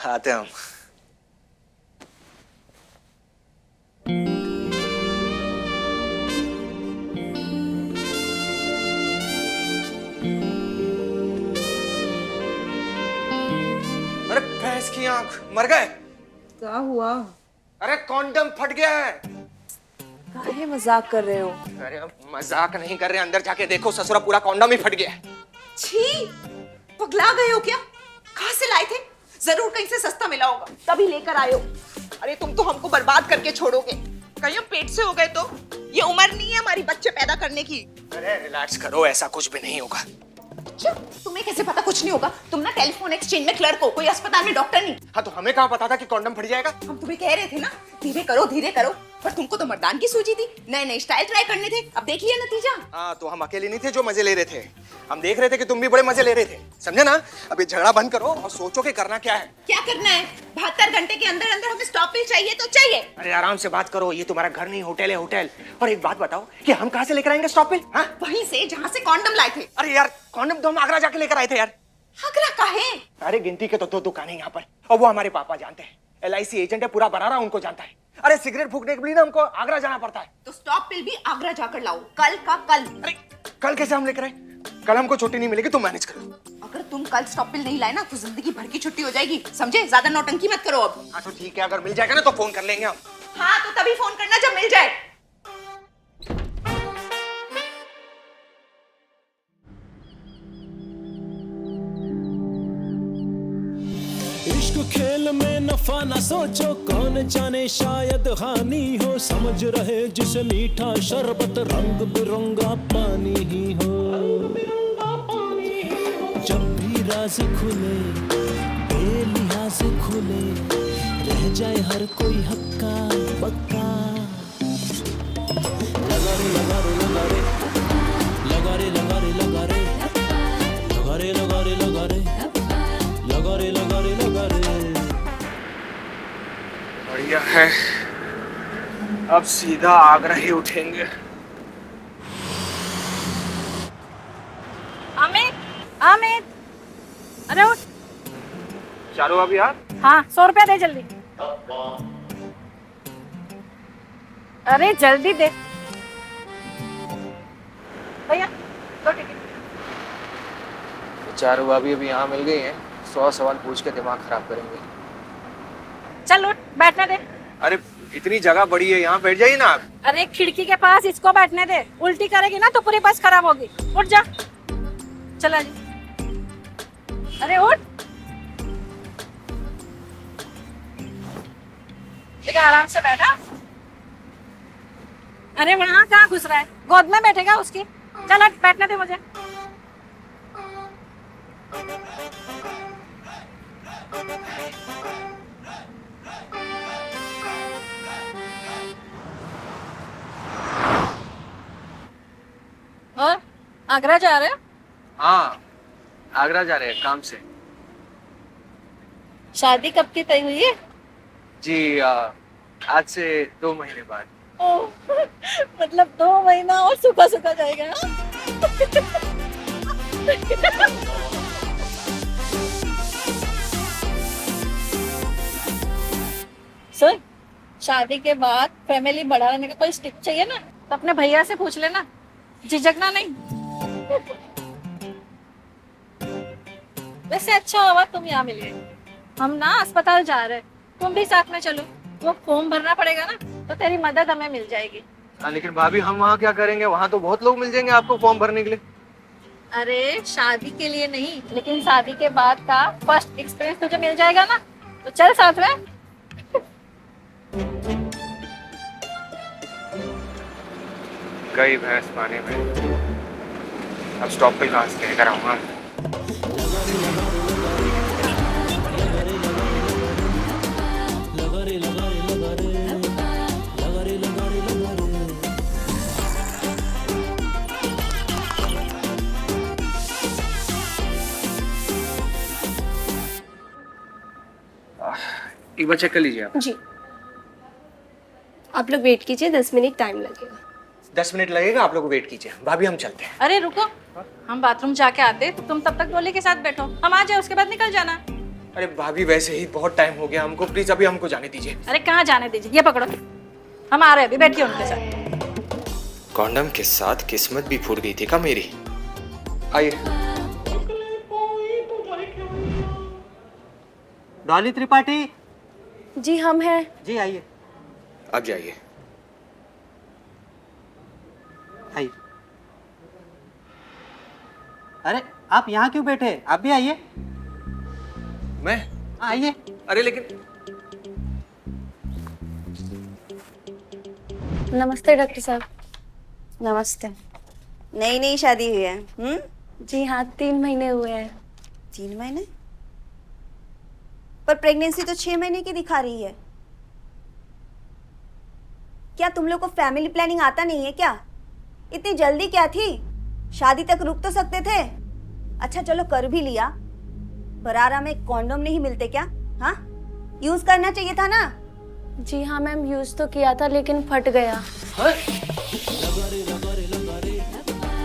आते हैं हम। अरे भैंस की आंख, मर गए? क्या हुआ? अरे कॉन्डम फट गया है। काहे मजाक कर रहे हो? अरे मजाक नहीं कर रहे, अंदर जाके देखो ससुरा, पूरा कॉन्डम ही फट गया है। छी, पगला गए हो क्या? कहाँ से लाए थे? जरूर कहीं से सस्ता मिला होगा तभी लेकर आए हो। अरे तुम तो हमको बर्बाद करके छोड़ोगे। कहीं हम पेट से हो गए तो? ये उम्र नहीं है हमारी बच्चे पैदा करने की। अरे रिलैक्स करो, ऐसा कुछ भी नहीं होगा। चुप, तुम्हें कैसे पता कुछ नहीं होगा? तुम ना टेलीफोन एक्सचेंज में क्लर्क हो, कोई अस्पताल में डॉक्टर नहीं। हाँ तो हमें कहाँ पता था कि कॉन्डम फट जाएगा? हम तुम्हें कह रहे थे ना धीरे करो, पर तुमको तो मर्दान की सूझी थी। नए नए स्टाइल ट्राई करने थे, अब देखिए नतीजा। हाँ तो हम अकेले नहीं थे जो मजे ले रहे थे, हम देख रहे थे कि तुम भी बड़े मजे ले रहे थे, समझे ना? अभी झगड़ा बंद करो और सोचो कि करना क्या है। क्या करना है? 72 घंटे के अंदर अंदर हमें स्टॉप पिल चाहिए तो चाहिए। अरे आराम से बात करो, ये तुम्हारा घर नहीं होटल है, होटल। और एक बात बताओ कि हम कहाँ से लेकर आएंगे स्टॉप पिल? हाँ वहीं से जहाँ से कॉन्डम लाए थे। अरे यार कॉन्डम तो हम आगरा जाके लेकर आए थे यार। आगरा का है? अरे गिनती के तो 2 दुकान है यहाँ पर, और वो हमारे पापा जानते हैं, LIC एजेंट है, पूरा बरारा उनको जानता है। अरे सिगरेट फूकने के लिए ना हमको आगरा जाना पड़ता है। तो स्टॉप पिल भी आगरा जाकर लाओ, कल का कल। अरे कल कैसे हम लेकर आए? कल हमको छुट्टी नहीं मिलेगी, तुम मैनेज करो। अगर तुम कल स्टॉप पिल नहीं लाए ना तो जिंदगी भर की छुट्टी हो जाएगी, समझे? ज्यादा नौटंकी मत करो अब। हाँ तो ठीक है, अगर मिल जाएगा ना तो फोन कर लेंगे हम। हाँ तो तभी फोन करना जब मिल जाए। इश्क खेल में नफा ना सोचो, कौन जाने शायद हानि हो। समझ रहे जिसे मीठा शरबत रंग बिरंगा पानी ही हो। जब भी राज खुले बेलिहाज खुले, रह जाए हर कोई हक्का बक्का। लगा रे लगा रे लगा रे, लगा रे लगा रे लगा रे, लगा रे लगा रे लगा रे, लगा रे लगा रे लगा रे। बढ़िया है, अब सीधा आगरा ही उठेंगे। अमित, अमित, अरे उठ। चालू अभी यार? हाँ 100 रुपया दे जल्दी। अरे जल्दी दे भैया, दो टिकट। चारू भाभी अभी यहाँ मिल गई हैं, 100 सवाल पूछ के दिमाग खराब करेंगे। चल उठ, बैठने दे। अरे इतनी जगह बड़ी है, यहाँ बैठ जाइए ना आप। अरे खिड़की के पास इसको बैठने दे, उल्टी करेगी ना तो पूरी बस खराब होगी। उठ जा, चला जी। अरे उठ, देखा आराम से बैठा। अरे वहाँ कहाँ घुस रहा है, गोद में बैठेगा उसकी। चल हट, बैठने दे मुझे। और आगरा जा रहे हो? हाँ आगरा जा रहे हैं काम से। शादी कब की तय हुई है? जी आज से 2 महीने बाद। ओह, मतलब 2 महीना और सूखा सूखा जाएगा। सुन, शादी के बाद फैमिली बढ़ाने का कोई स्टेप चाहिए ना, तो अपने भैया से पूछ लेना, झिझकना नहीं। वैसे अच्छा हुआ तुम यहाँ मिल गए, हम ना अस्पताल जा रहे, तुम भी साथ में चलो। वो फॉर्म भरना पड़ेगा ना, तो तेरी मदद हमें मिल जाएगी। लेकिन भाभी हम वहाँ क्या करेंगे? वहाँ तो बहुत लोग मिल जाएंगे आपको फॉर्म भरने के लिए। अरे शादी के लिए नहीं, लेकिन शादी के बाद का फर्स्ट एक्सपीरियंस तुझे मिल जाएगा ना, तो चल साथ में। गई भैंस पानी में, अब स्टॉप पे कहाँ से लेकर आऊंगा? लगा रे लगा रे लगा रे, लगा रे लगा रे लगा रे। एक बार चेक कर लीजिए आप। जी, आप लोग वेट कीजिए, 10 मिनट टाइम लगेगा। 10 मिनट लगेगा, आप लोग वेट कीजिए, भाभी हम चलते हैं। अरे रुको, हम बाथरूम जाके आते, तो तुम तब तक डोली के साथ बैठो, हम आ जाए उसके बाद निकल जाना। अरे भाभी वैसे ही बहुत टाइम हो गया हमको, प्लीज अभी हमको जाने दीजिए। अरे कहाँ जाने दीजिए, ये पकड़ो, हम आ रहे हैं अभी, बैठिए उनके साथ। कॉन्डम के साथ किस्मत भी फूट गई थी क्या मेरी? आइए। डॉली त्रिपाठी जी हम हैं। जी आइए अब जाइए। आइए। अरे आप यहाँ क्यों बैठे, आप भी आइए। मैं? आइए। अरे लेकिन नमस्ते डॉक्टर साहब। नमस्ते। नई नई शादी हुई है? जी हाँ, 3 महीने हुए हैं। 3 महीने? पर प्रेगनेंसी तो 6 महीने की दिखा रही है। क्या तुम लोग को फैमिली प्लानिंग आता नहीं है क्या? इतनी जल्दी क्या थी? शादी तक रुक तो सकते थे। अच्छा चलो कर भी लिया, पर आराम में कॉन्डोम नहीं मिलते क्या? हाँ, यूज करना चाहिए था ना। जी हाँ मैम, यूज तो किया था लेकिन फट गया।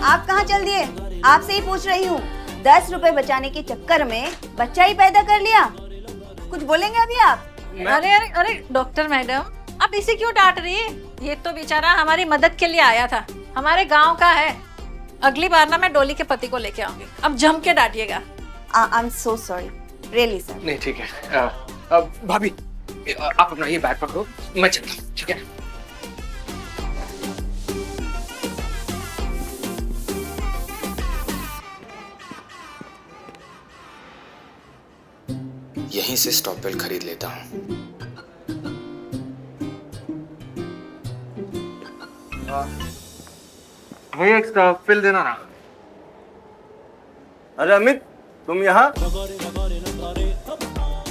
आप कहाँ चल दिए? आपसे ही पूछ रही हूँ। 10 रुपए बचाने के चक्कर में बच्चा ही पैदा कर लिया। कुछ बोलेंगे अभी आप? अरे अरे अरे डॉक्टर मैडम, आप इसे क्यों डांट रही है? ये तो बेचारा हमारी मदद के लिए आया था, हमारे गांव का है। अगली बार ना मैं डोली के पति को लेके आऊंगी, अब जम के डांटिएगा। I am so sorry, really sir. नहीं ठीक है। भाभी आप अपना ये बैग पकड़ो, मैं चलता हूँ, ठीक है? यहीं से स्टॉप बेल खरीद लेता हूँ। भैया एक फिल देना ना। अरे अमित, तुम यहाँ?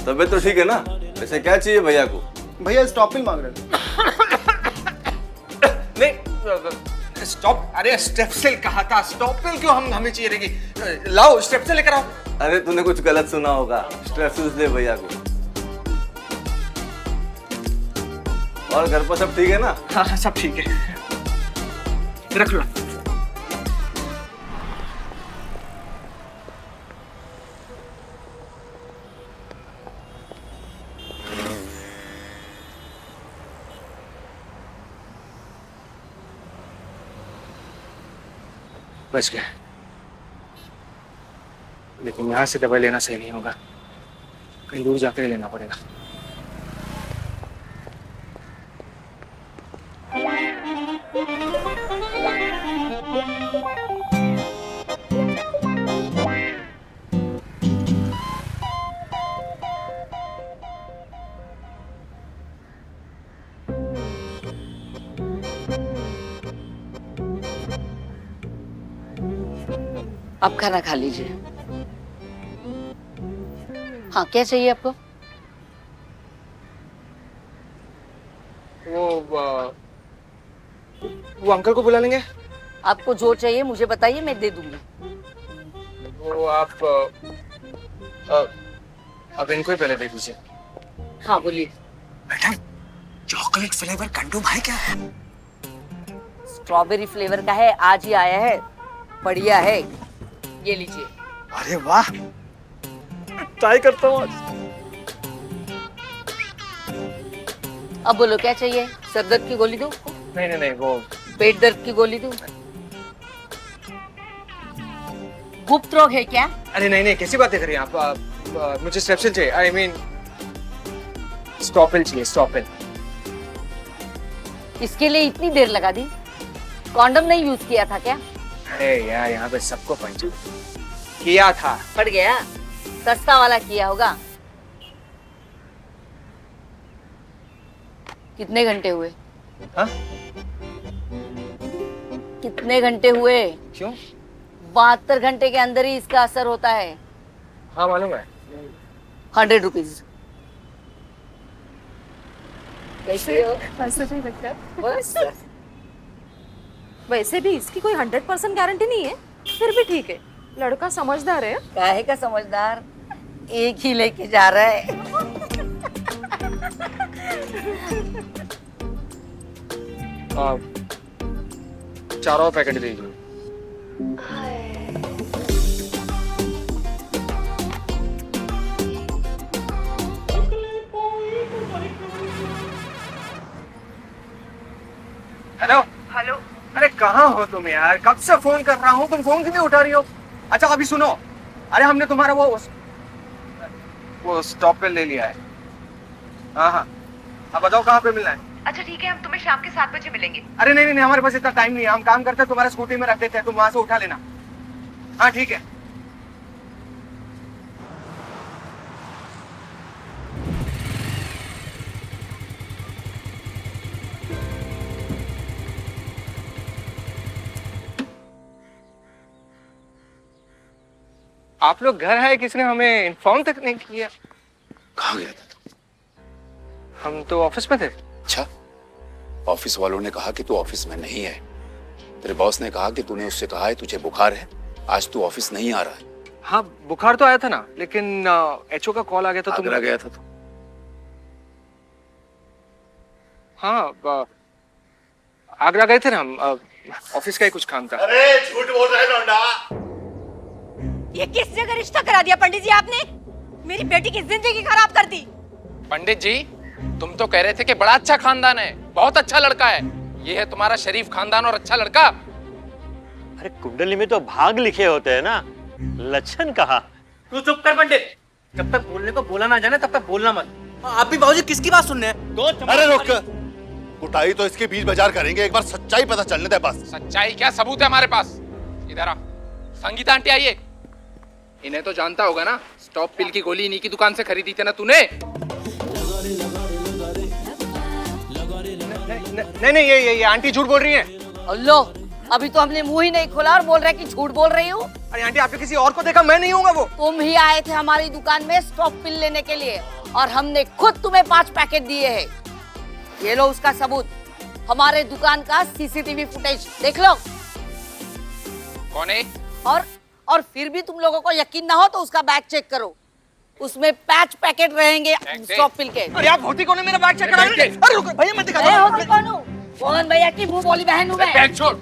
तबीयत तो ठीक है ना? वैसे क्या चाहिए भैया को? भैया स्टॉपिंग मांग रहे थे। नहीं स्टॉप, अरे स्टेप्सिल कहा था, स्टॉपिल क्यों हमें चाहिए रहेगी? लाओ स्टेप्सिल लेकर आओ। अरे तूने कुछ गलत सुना होगा, स्ट्रेप्सिल्स दे भैया को। और घर पर सब ठीक है ना? हाँ सब ठीक है, रख लो। बच गया, लेकिन यहाँ से दवाई लेना सही नहीं होगा, कहीं दूर जाकर लेना पड़ेगा। आप खाना खा लीजिए। हाँ, क्या चाहिए आपको? वो अंकल को बुला लेंगे। आपको जो चाहिए मुझे बताइए, मैं दे दूंगी। वो आप अब इनको ही पहले दे दीजिए। हाँ बोलिए। मैडम, चॉकलेट फ्लेवर कंडोम है क्या? स्ट्रॉबेरी फ्लेवर का है, आज ही आया है, बढ़िया है, ये लीजिए। अरे वाह, ट्राई करता हूँ आज। अब बोलो क्या चाहिए? सर दर्द की गोली दूं? नहीं नहीं नहीं, वो पेट दर्द की गोली दूं? गुप्त रोग है क्या? अरे नहीं नहीं, कैसी बातें कर रही हैं आप? मुझे स्ट्रेप्सिल चाहिए, आई मीन स्टॉपिल चाहिए, स्टॉपिल। इसके लिए इतनी देर लगा दी? कॉन्डम नहीं यूज किया था क्या? अरे यार, यहाँ पे सबको पंच किया था। पड़ गया, सस्ता वाला किया होगा। कितने घंटे हुए? हाँ? कितने घंटे हुए? क्यों? 72 घंटे के अंदर ही इसका असर होता है। हाँ मालूम है। 100 रुपीज। कैसे हो? बस। वैसे भी इसकी कोई 100% गारंटी नहीं है, फिर भी ठीक है। लड़का समझदार है। काहे का समझदार? एक ही लेके जा रहा है। चारों पैकेट दीजिए। Hello hello. अरे कहाँ हो तुम यार? कब से फोन कर रहा हूँ, तुम फोन क्यों नहीं उठा रही हो? अच्छा अभी सुनो, अरे हमने तुम्हारा वो स्टॉप पे ले लिया है। हाँ हाँ, अब बताओ कहाँ पे मिलना है? अच्छा ठीक है, हम तुम्हें शाम के 7 बजे मिलेंगे। अरे नहीं नहीं नहीं, हमारे पास इतना टाइम नहीं है। हम काम करते हैं, तुम्हारा स्कूटी में रख देते हैं, तुम वहां से उठा लेना। हाँ ठीक है। आप लोग घर है, किसने हमें इन्फॉर्म तक नहीं किया। कहाँ गया था तू? हम तो ऑफिस में थे। अच्छा, ऑफिस वालों ने कहा कि तू ऑफिस में नहीं है। तेरे बॉस ने कहा कि तूने उससे कहा है तुझे बुखार है, आज तू ऑफिस नहीं आ रहा है। हाँ बुखार तो आया था ना, लेकिन एचओ का कॉल आ गया था। आगरा गया था तू? हाँ आगरा गए थे ना हम, ऑफिस का ही कुछ काम था। अरे झूठ बोल रहा है लौंडा। ये किस जगह रिश्ता करा दिया पंडित जी आपने? मेरी बेटी की जिंदगी खराब कर दी। पंडित जी, तुम तो कह रहे थे कि बड़ा अच्छा खानदान है, बहुत अच्छा लड़का है। ये है तुम्हारा शरीफ खानदान और अच्छा लड़का। अरे कुंडली में तो भाग लिखे होते हैं ना, लक्षण कहा। तू चुप कर पंडित, जब तक बोलने को बोला ना जाने तब तक बोलना मत। आप भी बाबूजी किसकी बात सुन रहे हैं? अरे रुक, कुटाई तो इसके बीच बाजार करेंगे, एक बार सच्चाई पता चलने दे बस। सच्चाई क्या, सबूत है हमारे पास। इधर आ। संगीता आंटी आइए। इन्हें तो जानता होगा ना, स्टॉप पिल की गोली इन्हीं की दुकान से खरीदी थी ना तूने। नहीं नहीं, ये आंटी झूठ बोल रही है। अल्लो, अभी तो हमने मुंह ही नहीं खोला और बोल रहे कि झूठ बोल रही हूँ। अरे आंटी, आपने किसी और को देखा? मैं नहीं हूँगा वो। तुम ही आए थे हमारी दुकान में स्टॉप पिल लेने के लिए और हमने खुद तुम्हें 5 पैकेट दिए हैं। ये लो उसका सबूत, हमारे दुकान का सीसीटीवी फुटेज देख लो। कौन है? और फिर भी तुम लोगों को यकीन ना हो तो उसका बैग चेक करो, उसमें 5 पैकेट रहेंगे स्टॉप पिल के। अरे आप होती कौन है, मेरा बैग चेक करा। अरे रुको भैया, मैं दिखाता हूं। होती कौन हूं? मोहन भैया की मुंह बोली बहन हूं मैं। बैग छोड़।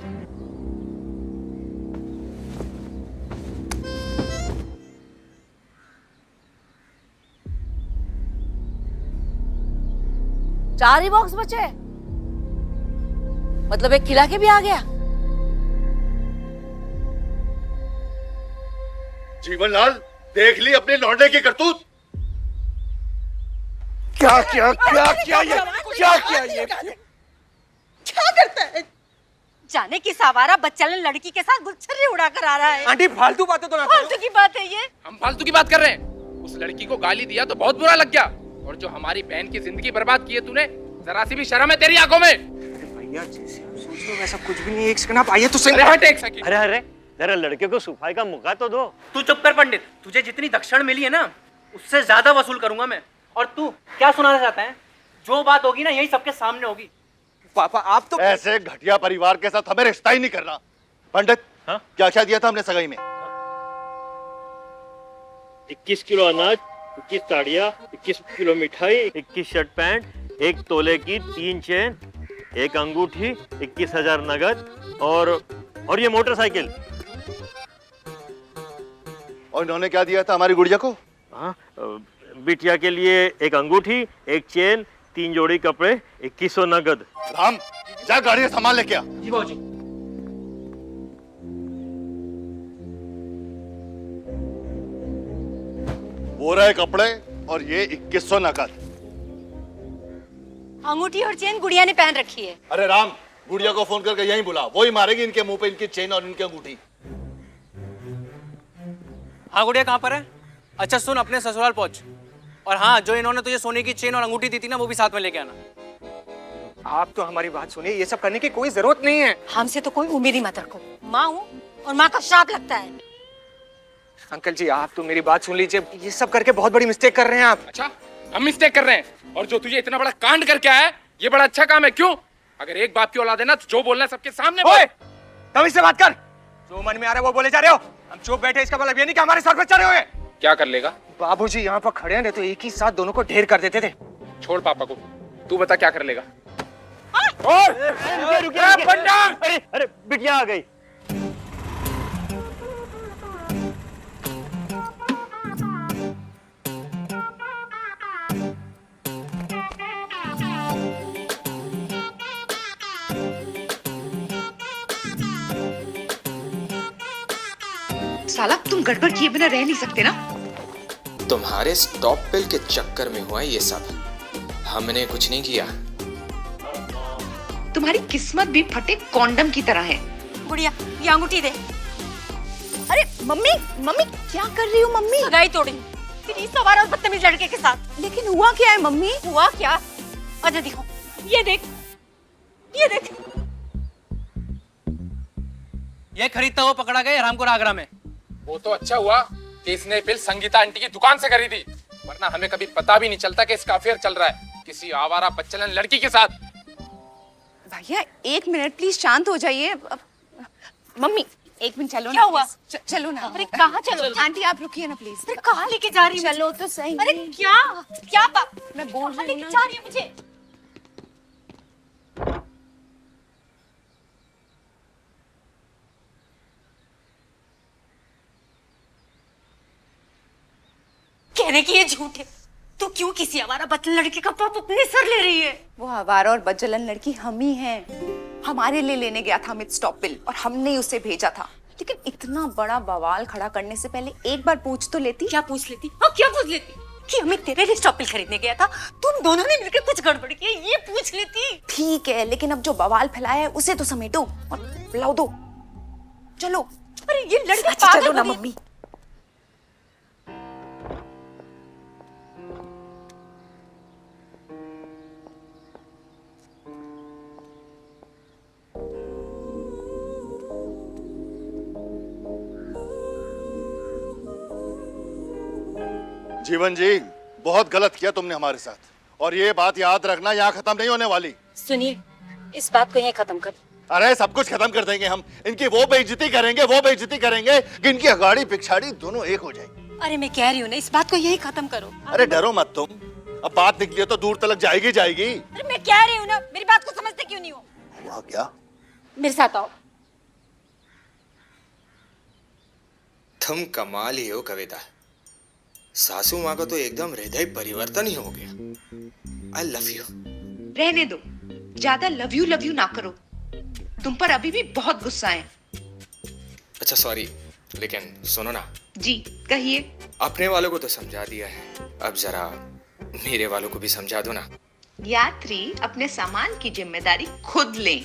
चार ही बॉक्स बचे, मतलब एक खिला के भी आ गया। जीवनलाल, देख ली अपने लौंडे की करतूत। क्या क्या क्या क्या ये क्या क्या ये क्या करता है? जाने की सवारा बच्चा लड़की के साथ गुलछर्रे उड़ा कर आ रहा है। आंटी फालतू बातें तो ना करो। फालतू की बात है ये। हम फालतू की बात कर रहे हैं? उस लड़की को गाली दिया तो बहुत बुरा लग गया, और जो हमारी बहन की जिंदगी बर्बाद की है तूने, जरा सी भी शर्म है तेरी आंखों में? भैया जैसे आप सोच रहे हो वैसा कुछ भी नहीं है। एक सेकंड आप आइए तो सही। अरे अरे जरा लड़के को सफाई का मौका तो दो। तू चुप कर पंडित, तुझे जितनी दक्षिण मिली है ना उससे ज्यादा वसूल करूंगा मैं। और तू क्या सुनाना चाहता है? जो बात होगी ना यही सबके सामने होगी। पापा आप तो ऐसे घटिया परिवार के साथ हमें रिश्ता ही नहीं करना। पंडित, क्या क्या दिया था हमने सगाई में? 21 किलो अनाज, 21 साड़ियाँ, 21 किलो मिठाई, 21 शर्ट पैंट, 1 तोले की 3 चेन, 1 अंगूठी, 21,000 नगद और ये मोटरसाइकिल। और इन्होंने क्या दिया था हमारी गुड़िया को? हाँ, बिटिया के लिए 1 अंगूठी, 1 चेन, 3 जोड़ी कपड़े, 2100 नगद। राम, जा गाड़ी से सामान लेके आ। जी बाबूजी। वो रहे कपड़े और ये 2100 नकद। अंगूठी और चेन गुड़िया ने पहन रखी है। अरे राम, गुड़िया को फोन करके यहीं बुला, वो ही मारेगी इनके मुंह पे इनकी चेन और इनकी अंगूठी। हाँ गुड़िया कहाँ पर है? अच्छा सुन, अपने ससुराल पहुंच, और हाँ जो इन्होंने तुझे सोने की चेन और अंगूठी दी थी ना वो भी साथ में लेके आना। आप तो हमारी बात सुनिए, ये सब करने की कोई जरूरत नहीं है। हमसे तो कोई उम्मीद ही मत रखो। माँ हूँ और माँ का श्राप लगता है। अंकल जी आप तो मेरी बात सुन लीजिए, ये सब करके बहुत बड़ी मिस्टेक कर रहे हैं आप। अच्छा, हम मिस्टेक कर रहे हैं? और जो तुझे इतना बड़ा कांड करके आया है, ये बड़ा अच्छा काम है। क्यों? अगर एक बाप की औलाद है ना तो जो बोलना है सबके सामने बोल। तमीज से बात कर, जो मन में आ रहा है वो बोले जा रहे हो। हम चुप बैठे, इसका मतलब ये नहीं कि हमारे सर पे चढ़े हुए। क्या कर लेगा? बाबूजी यहाँ पर खड़े हैं तो एक ही साथ दोनों को ढेर कर देते थे। छोड़ पापा को, तू बता क्या कर लेगा? अरे बिटिया आ गई। साला तुम गड़बड़ किए बिना रह नहीं सकते ना। तुम्हारे स्टॉप पिल के चक्कर में हुआ ये सब, हमने कुछ नहीं किया। तुम्हारी किस्मत भी फटे कॉन्डम की तरह है। गुड़िया ये अंगूठी दे। अरे मम्मी मम्मी क्या कर रही हो मम्मी? सगाई तोड़ी फिर इस सवार और बदतमीज लड़के के साथ। लेकिन हुआ क्या है मम्मी? हुआ क्या? अच्छा देखो, ये देख, ये देख। ये खरीदता हुआ पकड़ा गया रामपुर आगरा में। वो तो अच्छा हुआ कि इसने पिल संगीता आंटी की दुकान से खरीदी, वरना हमें कभी पता भी नहीं चलता कि इसका अफेयर चल रहा है किसी आवारा बच्चलन लड़की के साथ। भैया 1 मिनट प्लीज शांत हो जाइए। मम्मी 1 मिनट चलो क्या ना हुआ? चलो ना। अरे कहाँ चलो? आंटी आप रुकिए ना प्लीज। अरे कहाँ लेके जा रही है? चलो तो सही। अरे क्या क्या मैं बोल कहाँ रही लेके हूँ जा रही है मुझे? कहने की ये झूठ है। तू क्यों किसी आवारा बच्चन लड़के का पाप अपने सर ले रही है? वो आवारा और बज्जलन लड़की हम ही हैं। हमारे लिए लेने गया था अमित स्टॉप बिल और हमने उसे भेजा था। लेकिन इतना बड़ा बवाल खड़ा करने से पहले एक बार पूछ तो लेती। क्या पूछ लेती? हाँ क्या पूछ लेती? कि अमित तेरे लिए स्टॉप बिल खरीदने गया था, तुम दोनों ने मिलकर कुछ गड़बड़ की, ये पूछ लेती। ठीक है, लेकिन अब जो बवाल फैलाया है उसे तो समेटो और बुलाओ दो। चलो। अरे ये लड़का अच्छा चलो ना मम्मी। जीवन जी, बहुत गलत किया तुमने हमारे साथ, और ये बात याद रखना यहाँ खत्म नहीं होने वाली। सुनिए, इस बात को यहीं खत्म कर। अरे सब कुछ खत्म कर देंगे हम। इनकी वो बेइज्जती करेंगे कि इनकी अगाड़ी पिछाड़ी दोनों एक हो जाएंगे। अरे मैं कह रही हूँ ना, इस बात को यहीं खत्म करो। अरे डरो मत तुम, अब बात निकली है तो दूर तक जाएगी। अरे मैं कह रही हूँ ना, मेरी बात को समझते क्यों नहीं हो? हुआ क्या? मेरे साथ आओ। तुम कमाल ही हो कविता, सासू माँ का तो एकदम हृदय परिवर्तन ही हो गया। I love you. रहने दो, ज्यादा लव यू ना करो। तुम पर अभी भी बहुत गुस्सा है। अच्छा सॉरी, लेकिन सुनो ना। जी कहिए। अपने वालों को तो समझा दिया है, अब जरा मेरे वालों को भी समझा दो ना। यात्री अपने सामान की जिम्मेदारी खुद लें।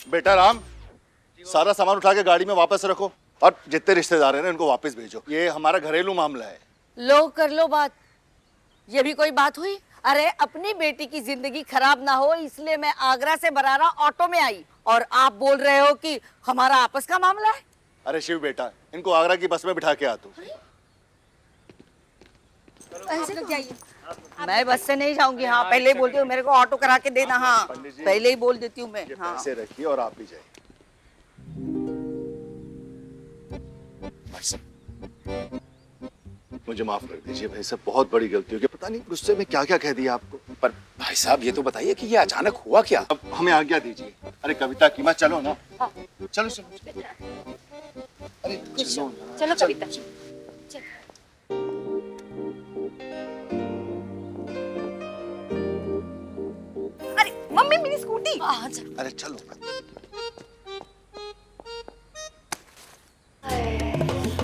बेटा राम, सारा सामान उठा के गाड़ी में वापस रखो और जितने रिश्तेदार हैं ना इनको वापस भेजो। ये हमारा घरेलू मामला है। लो कर लो बात, ये भी कोई बात हुई? अरे अपनी बेटी की जिंदगी खराब ना हो इसलिए मैं आगरा से बरारा ऑटो में आई, और आप बोल रहे हो कि हमारा आपस का मामला है। अरे शिव बेटा, इनको आगरा की बस में बिठा के आ तू। मैं बस से नहीं जाऊंगी। हाँ पहले ही बोलती हूँ, मेरे को ऑटो करा के देना। हाँ पहले ही बोल देती हूँ मैं। हाँ पैसे रखिए और आप भी जाइए। मुझे माफ कर दीजिए भाई साहब, बहुत बड़ी गलती हो गई। पता नहीं गुस्से में क्या क्या कह दिया आपको। पर भाई साहब ये तो बताइए कि ये अचानक हुआ क्या? अब हमें आज्ञा दीजिए। अरे कविता की माँ चलो ना। चलो चलो। अरे चलो ना। चलो कविता। अरे मम्मी मेरी स्कूटी। अरे चलो।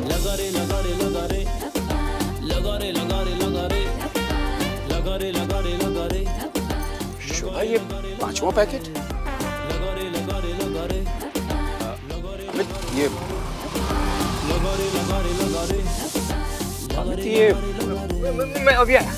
लगा रे लगा रे लगा रे लगा रे लगा रे लगा रे लगा रे लगा रे लगा रे शोभा, ये 5वां पैकेट। लगा रे लगा रे लगा रे अमित ये लगा रे लगा रे लगा रे अमित ये मैं अभी आया।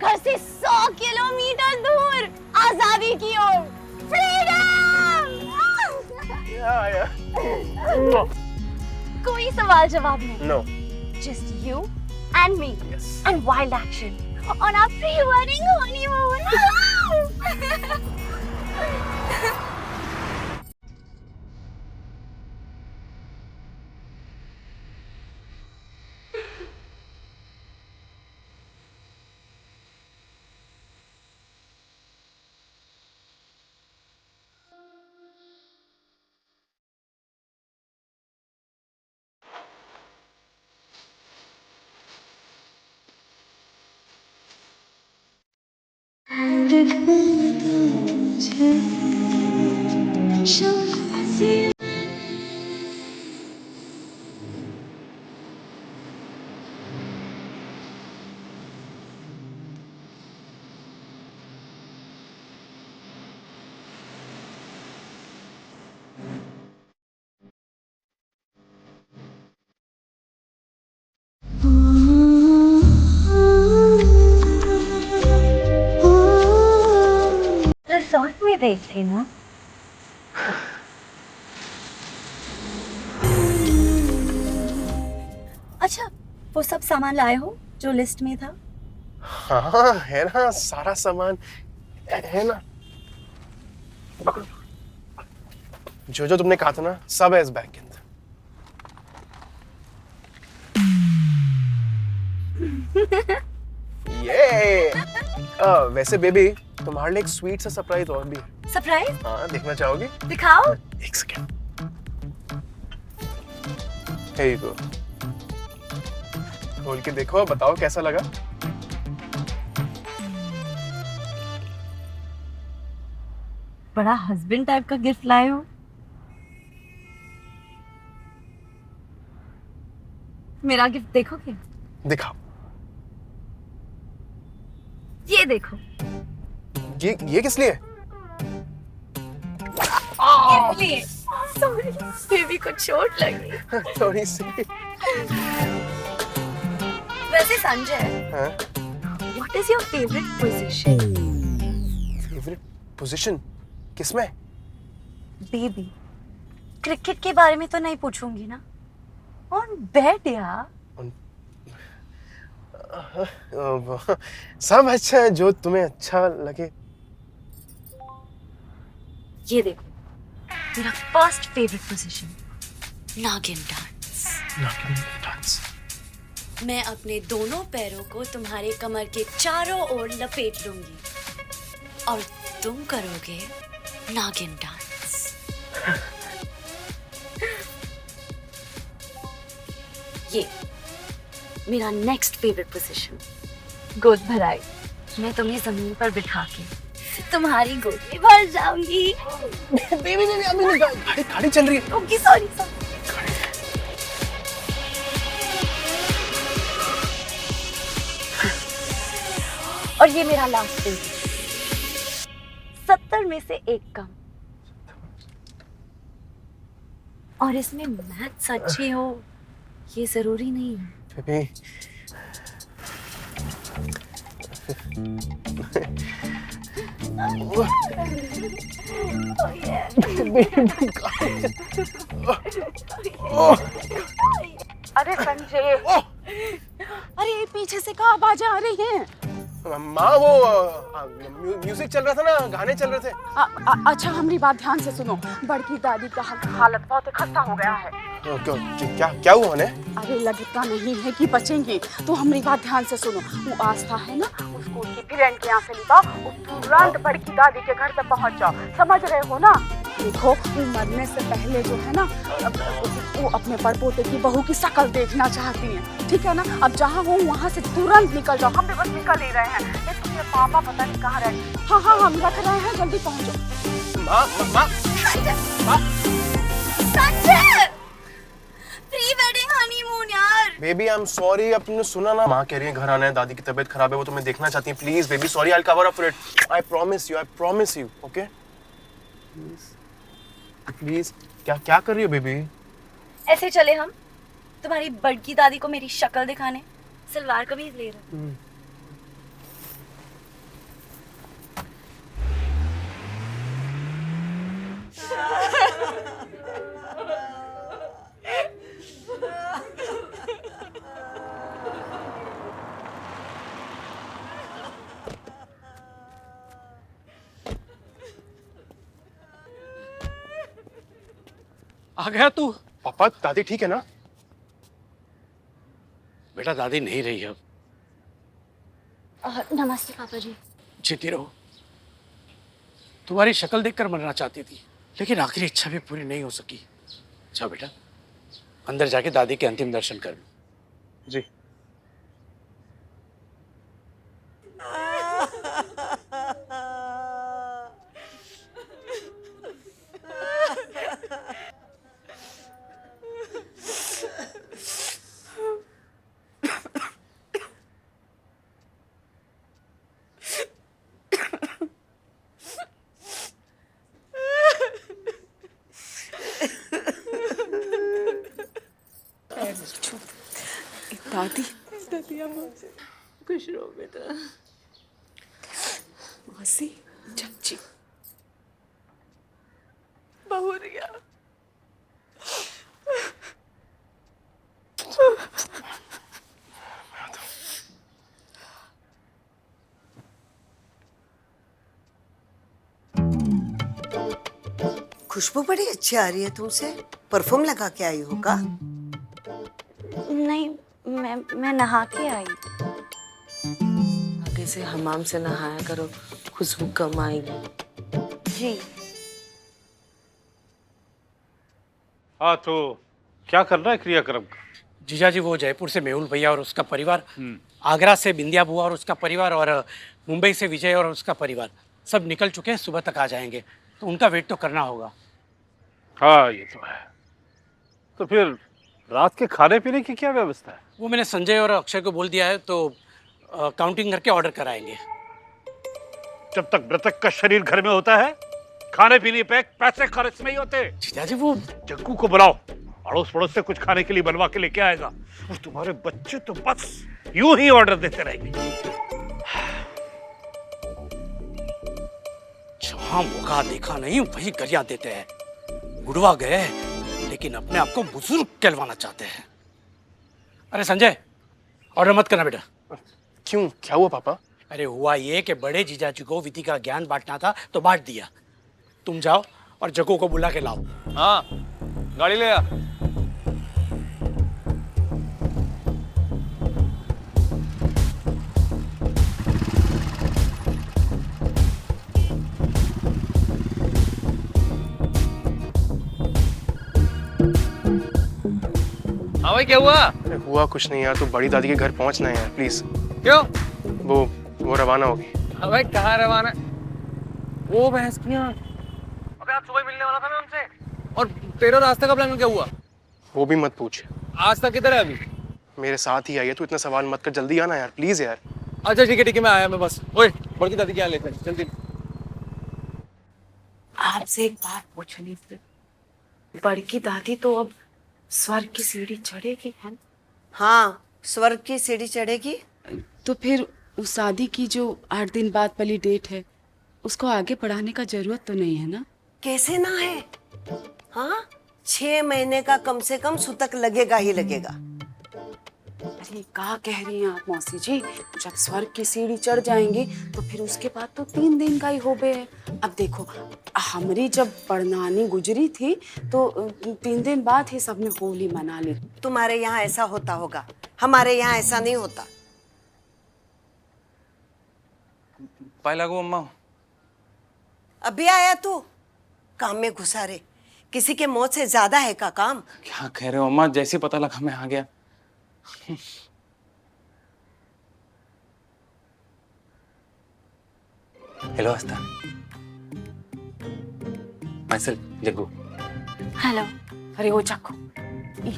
घर से 100 किलोमीटर दूर आजादी की ओर। फ्रीडम! कोई सवाल जवाब नहीं। No. Just you and me and wild action on our pre-wedding honeymoon. Resort में गई थी ना? अच्छा, वो सब सामान लाए हो जो लिस्ट में था? हाँ है ना, सारा सामान है ना। जो जो तुमने कहा था ना, सब है इस बैग के अंदर। ये वैसे बेबी, तुम्हारे लिए एक स्वीट सा सरप्राइज और भी है। सरप्राइज? हाँ, देखना चाहोगी? दिखाओ। एक सेकेंड। Here you go. खोल के देखो, बताओ कैसा लगा? बड़ा हस्बैंड टाइप का गिफ्ट लाए हो। मेरा गिफ्ट देखोगे? दिखाओ। ये देखो। ये किस लिए? इसलिए। सॉरी, बेबी को चोट लगी। थोड़ी सी। वैसे संजय, हाँ? What is your favorite position? Favourite position किसमें? बेबी, क्रिकेट के बारे में तो नहीं पूछूंगी ना? ऑन बेड यार। सब अच्छा है, जो तुम्हें अच्छा लगे। ये देखो, मेरा फर्स्ट फेवरेट पोजीशन, नागिन डांस। नागिन डांस। मैं अपने दोनों पैरों को तुम्हारे कमर के चारों ओर लपेट लूंगी और तुम करोगे नागिन डांस। ये मेरा नेक्स्ट फेवरेट पोजीशन, गोद भराई। मैं तुम्हें जमीन पर बिठा के तुम्हारी गोद में भर जाऊंगी। बेबी अभी नहीं, गाड़ी चल रही है। Okay, sorry. और ये मेरा लास्ट फेवरेट, 70 में से एक कम। और इसमें मैथ्स अच्छी हो ये जरूरी नहीं है। बेबी अरे संजय, अरे पीछे से कहाँ आवाजें आ रही हैं? माँ, वो म्यूजिक चल रहा था ना, गाने चल रहे थे। अच्छा, हमारी बात ध्यान से सुनो। बड़की दादी का हालत बहुत खस्ता हो गया है। क्या हुआ उन्हें? अरे लगता नहीं है कि बचेंगी, तो हमारी बात ध्यान से सुनो। वो आस्था है ना, उसको उसकी फ्रेंड के यहाँ से लिया, तुरंत बड़की दादी के घर तक पहुँच जाओ। समझ रहे हो ना? देखो, वो मरने से पहले जो है ना, वो अपने परपोते की बहू की शक्ल देखना चाहती हैं, ठीक है ना? अब जहाँ हो वहाँ से तुरंत निकल जाओ। हम भी बस निकल ही रहे हैं। लेकिन ये पापा पता नहीं कहाँ रहे। हाँ, हम रख रहे हैं, जल्दी पहुँचो। माँ, प्री वेडिंग हनीमून यार। बेबी आई एम सॉरी, आपने सुना ना, माँ कह रही है घर आना है, दादी की तबीयत खराब है, वो तुम्हें देखना चाहती है। Please baby, sorry, I will cover up for it. I promise you, okay? Please. क्या कर रही हो बेबी? ऐसे चले हम तुम्हारी बड़की दादी को मेरी शक्ल दिखाने, सलवार कमीज ले रहे। आ गया तू? पापा, दादी ठीक है ना? बेटा, दादी नहीं रही अब। नमस्ते पापा जी। जीती रहो। तुम्हारी शक्ल देखकर मरना चाहती थी, लेकिन आखिरी इच्छा भी पूरी नहीं हो सकी। अच्छा बेटा, अंदर जाके दादी के अंतिम दर्शन कर लो। जी। दादी दतिया मौसी खुश रहो बेटा। मौसी चाची बहुरिया खुशबू बड़ी अच्छी आ रही है तुमसे। परफ्यूम लगा के आई हो का? नहीं, मैं नहा के आई। आगे से हमाम से नहाया करो, खुशबू कम आएगी। जी। हाँ तो क्या करना है क्रियाक्रम का? जीजा जी वो जयपुर से मेहुल भैया और उसका परिवार, आगरा से बिंदिया बुआ और उसका परिवार, और मुंबई से विजय और उसका परिवार सब निकल चुके हैं, सुबह तक आ जाएंगे। तो उनका वेट तो करना होगा। हाँ ये तो है। तो फिर रात के खाने पीने की क्या व्यवस्था है? वो मैंने संजय और अक्षय को बोल दिया है, तो काउंटिंग करके ऑर्डर कराएंगे। जब तक मृतक का शरीर घर में होता है, खाने पीने पे पैसे खर्च नहीं होते। जीजा जी वो जग्गू को बुलाओ, अड़ोस पड़ोस से कुछ खाने के लिए बनवा के लेके आएगा। और तुम्हारे बच्चे तो बस यूं ही ऑर्डर देते रहेंगे। जहां मौका देखा नहीं वही गरिया देते हैं। गुड़वा गए लेकिन अपने आप को बुजुर्ग कहलवाना चाहते हैं। अरे संजय, ऑर्डर मत करना बेटा। क्यों, क्या हुआ पापा? अरे हुआ ये कि बड़े जीजाजी को विधि का ज्ञान बांटना था तो बांट दिया। तुम जाओ और जग्गू को बुला के लाओ। हाँ, गाड़ी ले आ। हाँ भाई क्या हुआ? अरे हुआ कुछ नहीं यार, तो बड़ी दादी के घर पहुंचना है यार प्लीज। क्यों? वो रवाना होगी। अबे कहाँ रवाना? वो भैंस कियाँ। अबे आज सुबह मिलने वाला था ना उनसे। और तेरा रास्ते का प्लान क्या हुआ? वो भी मत पूछ। आज तक किधर है अभी? मेरे साथ ही आई है, तू इतना सवाल मत कर, जल्दी आना यार प्लीज यार। अच्छा ठीक है मैं आया मैं बस। ओए बड़की दादी क्या लेते हैं, जल्दी। आपसे एक बात पूछनी थी। बड़की दादी तो अब स्वर्ग की सीढ़ी चढ़ेगी है? हाँ, स्वर्ग की सीढ़ी चढ़ेगी। तो फिर उस शादी की जो 8 दिन बाद वाली डेट है, उसको आगे बढ़ाने का जरूरत तो नहीं है ना? कैसे ना है? हाँ, 6 महीने का कम से कम सुतक लगेगा ही लगेगा। अरे क्या कह रही हैं आप मौसी जी? जब स्वर्ग की सीढ़ी चढ़ जाएंगी तो फिर उसके बाद तो 3 दिन का ही हो बे है। अब देखो, हमारी जब परनानी गुजरी थी तो 3 दिन बाद ही सबने होली मना ली। तुम्हारे यहाँ ऐसा होता होगा, हमारे यहाँ ऐसा नहीं होता। पाए लागू अम्मा। अभी आया तू? काम में घुसा रे। किसी के मौत से ज्यादा है का काम? क्या कह रहे हो अम्मा? जैसे पता लगा मैं आ गया। हेलो आस्था। मैसल जग्गू। हेलो। अरे ओ चक्को,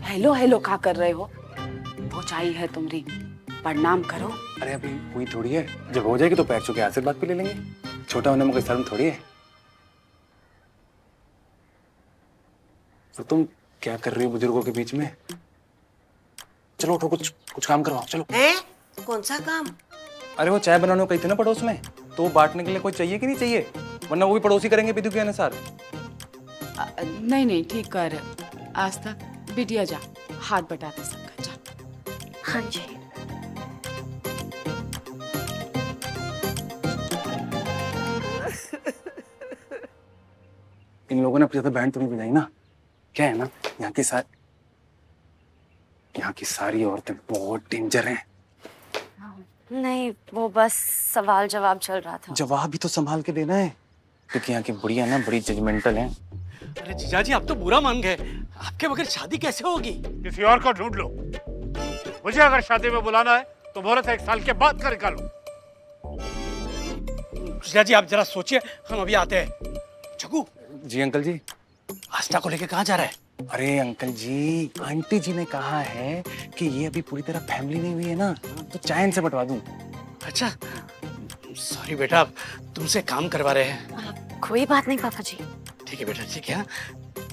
हेलो हेलो क्या कर रहे हो? पहुंचाई है तुम्हारी, प्रणाम करो। अरे अभी हुई थोड़ी है, जब हो जाएगी तो पैर छू के आशीर्वाद भी ले लेंगे। छोटा होने में कोई शर्म थोड़ी है। तो तुम क्या कर रही हो बुजुर्गों के बीच में? चलो उठो, कुछ काम करवाओ चलो। कौन सा काम? अरे वो चाय बनाने को कही थी ना पड़ोस में, तो बांटने के लिए कोई चाहिए कि नहीं चाहिए? वरना वो भी पड़ोसी करेंगे विधि के अनुसार। नहीं ठीक कर आस्था, बिटिया जा हाथ बटाते सबका जा। हाँ जी। इन लोगों ने अपनी ज्यादा बैंड तो नहीं बजाई ना? क्या है ना, यहाँ की सारी औरतें बहुत डेंजर हैं। नहीं, वो बस सवाल जवाब चल रहा था। जवाब भी तो संभाल के देना है, क्योंकि यहाँ की बुढ़िया ना बड़ी जजमेंटल हैं। अरे जीजाजी आप तो बुरा मान गए, आपके बगैर शादी कैसे होगी? किसी और को ढूंढ लो। मुझे अगर शादी में बुलाना है तो मुहूर्त 1 साल के बाद का निकालो। जीजाजी आप जरा सोचिए, हम अभी आते हैं। जग्गू। जी अंकल जी। आस्था को लेके कहाँ जा रहा है? अरे अंकल जी, आंटी जी ने कहा है कि ये अभी पूरी तरह फैमिली नहीं हुई है ना, तो चैन से बंटवा दूं। अच्छा सॉरी बेटा, तुमसे काम करवा रहे हैं। कोई बात नहीं पापा जी। ठीक है बेटा, ठीक है।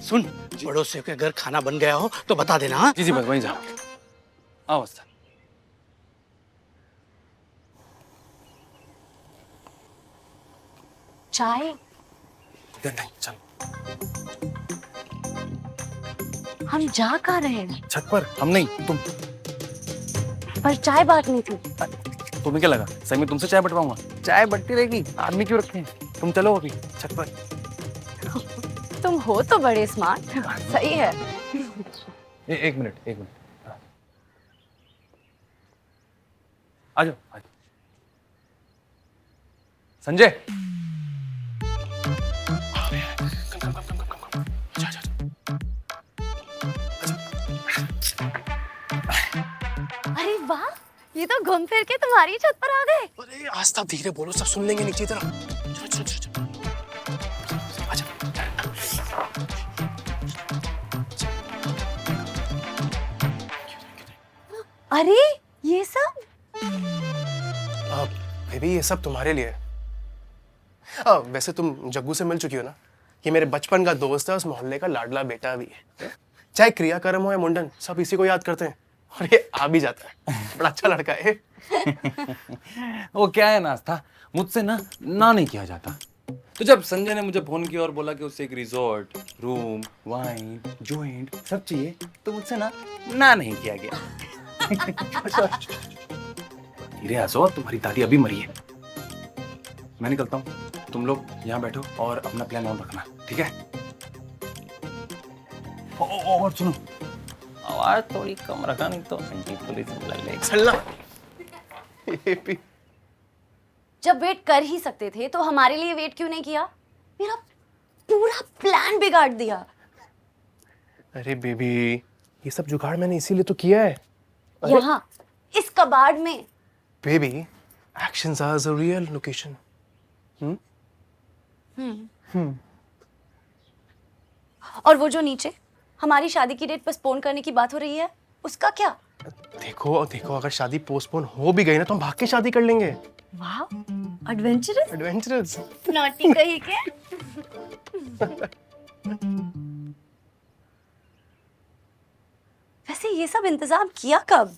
सुन, पड़ोसियों के घर खाना बन गया हो तो बता देना। हाँ जी बस वहीं जाओ। आओ आस्था। चाय? नहीं चल। हम जा कहाँ रहे हैं? छत पर हम नहीं, तुम। पर चाय बांटनी थी। तुम्हें क्या लगा सही में तुमसे चाय बटवाऊंगा? चाय बटती रहेगी, आदमी क्यों रखे हैं? तुम चलो अभी छत पर। तुम हो तो बड़े स्मार्ट। सही है। एक मिनट। आ जाओ। संजय। अरे वाह, ये तो घूम फिर के तुम्हारी छत पर आ गए। अरे आस्था धीरे बोलो, सब सुन लेंगे नीचे तरफ। चलो। आजा। अरे ये सब? बेबी ये सब तुम्हारे लिए है। वैसे तुम जग्गू से मिल चुकी हो ना? ये मेरे बचपन का दोस्त है, उस मोहल्ले का लाडला बेटा भी है। चाहे क्रियाकर्म हो या मुंडन, सब इसी को याद करते हैं और ये आ भी जाता है। बड़ा अच्छा लड़का है। वो क्या है नास्ता, मुझसे ना नहीं किया जाता। तो जब संजय ने मुझे फोन किया और बोला कि उससे एक रिजॉर्ट, रूम, वाइन, जॉइंट सब चाहिए, तो मुझसे ना नहीं किया गया। धीरे हंसो, तुम्हारी दादी अभी मरी है। मैं निकलता हूँ, तुम लोग यहाँ बैठो और अपना प्लान ऑन रखना, ठीक है? और सुनो, आवाज थोड़ी कम रखा, नहीं तो संजीव पुलिस बुला लेगी। जब वेट कर ही सकते थे तो हमारे लिए वेट क्यों नहीं किया? मेरा पूरा प्लान बिगाड़ दिया। अरे बेबी, ये सब जुगाड़ मैंने इसीलिए तो किया है। यहाँ इस कबाड़ में। Baby, actions are the real location. और वो जो नीचे हमारी शादी की डेट पोस्टपोन करने की बात हो रही है, उसका क्या? देखो अगर शादी पोस्टपोन हो भी गई ना तो हम भाग के शादी कर लेंगे। वाह, एडवेंचरस। नॉटी कही के। वैसे ये सब इंतजाम किया कब?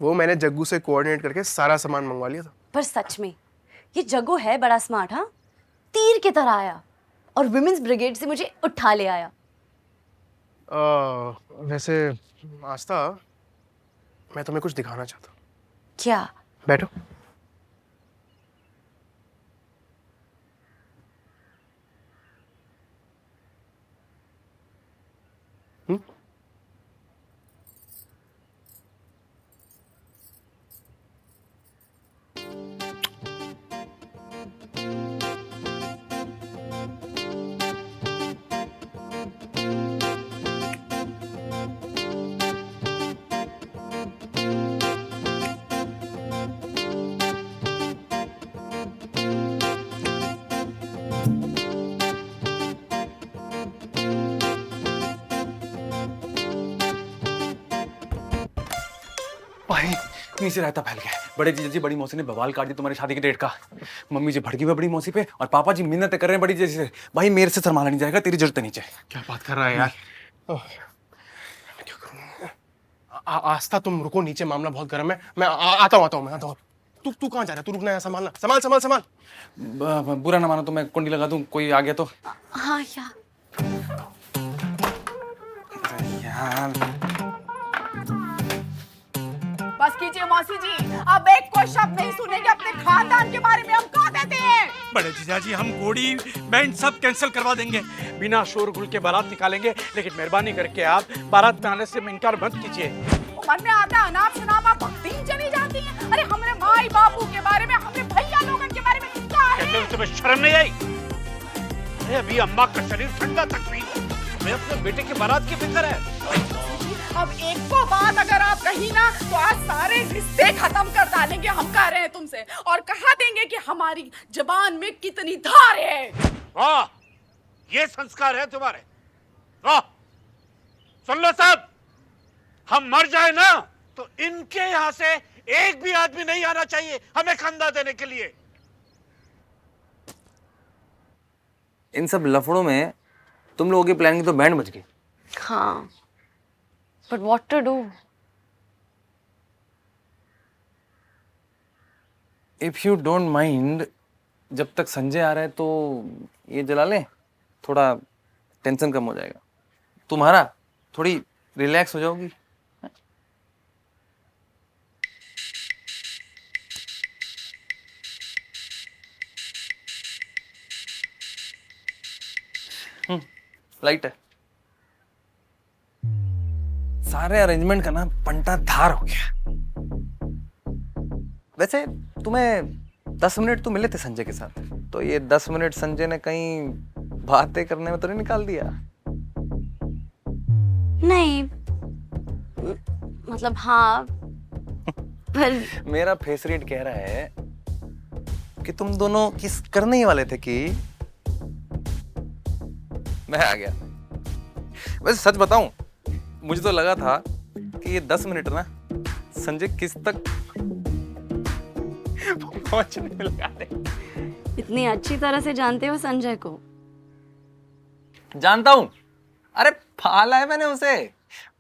वो मैंने जग्गू से कोऑर्डिनेट करके सारा सामान मंगवा लिया था। पर सच में ये जग्गू है बड़ा स्मार्ट। हाँ, तीर की तरह आया और विमेंस ब्रिगेड से मुझे उठा ले आया। वैसे आस्था, मैं तुम्हें कुछ दिखाना चाहता हूँ। क्या? बैठो। भाई नीचे रायता फैल गया। बड़े जीजा जी बड़ी मौसी ने बवाल काट दिया तुम्हारी शादी की डेट का। मम्मी जी भड़की हुई बड़ी मौसी पे और पापा जी मिन्नतें कर रहे हैं बड़ी जीजा से। भाई मेरे से संभाला नहीं जाएगा, तेरी जरूरत नीचे। क्या बात कर रहा है यार? क्या करूं? आस्था तुम रुको, नीचे मामला बहुत गर्म है। मैं आता हूँ। तू कहाँ जा रहा है? तू रुकना है, संभालना। संभाल। बुरा ना मानो तो मैं कुंडी लगा दूं, कोई आ गया तो। हाँ यार बस कीजिए मौसी जी, अब एक कोई शब्द नहीं सुनेंगे अपने खानदान के बारे में। हम कह देते हैं बड़े जीजा जी, हम घोड़ी बैंड सब कैंसिल करवा देंगे, बिना शोरगुल के बारात निकालेंगे, लेकिन मेहरबानी करके आप बारात में आने से इनकार मत कीजिए। मन में आता है अनाप शनाप आप भक्ति चली जाती है। अरे हमारे माई बापू के बारे में, हमारे भैया लोगन के बारे में क्या है? तुम्हें शर्म नहीं आई? अरे अभी अम्मा का शरीर ठंडा तक नहीं, तुम्हें अपने बेटे की बारात की फिक्र है। अब एक को बात अगर आप कही ना तो आज सारे रिश्ते खत्म कर डालेंगे। हम कह रहे हैं तुमसे और कहा देंगे कि हमारी जबान में कितनी धार है। वाह, ये संस्कार है तुम्हारे? वाह, सुन लो सब, हम मर जाए ना तो इनके यहाँ से एक भी आदमी नहीं आना चाहिए हमें खंदा देने के लिए। इन सब लफड़ों में तुम लोगों की प्लानिंग तो बैंड बज गई। हाँ, but what to do? If you don't mind, जब तक संजय आ रहा है तो ये जला लें, थोड़ा टेंशन कम हो जाएगा, तुम्हारा थोड़ी रिलैक्स हो जाओगी। लाइट है। सारे अरेंजमेंट का ना पंटा धार हो गया। वैसे तुम्हें 10 मिनट तो मिले थे संजय के साथ, तो ये 10 मिनट संजय ने कहीं बातें करने में तो नहीं निकाल दिया? नहीं, मतलब हाँ, पर मेरा फेस रीड कह रहा है कि तुम दोनों किस करने ही वाले थे कि मैं आ गया। वैसे सच बताऊं, मुझे तो लगा था कि ये 10 मिनट ना संजय किस तक पहुंचने में लगा दे। इतनी अच्छी तरह से जानते हो संजय को? जानता हूं, अरे पाला है मैंने उसे,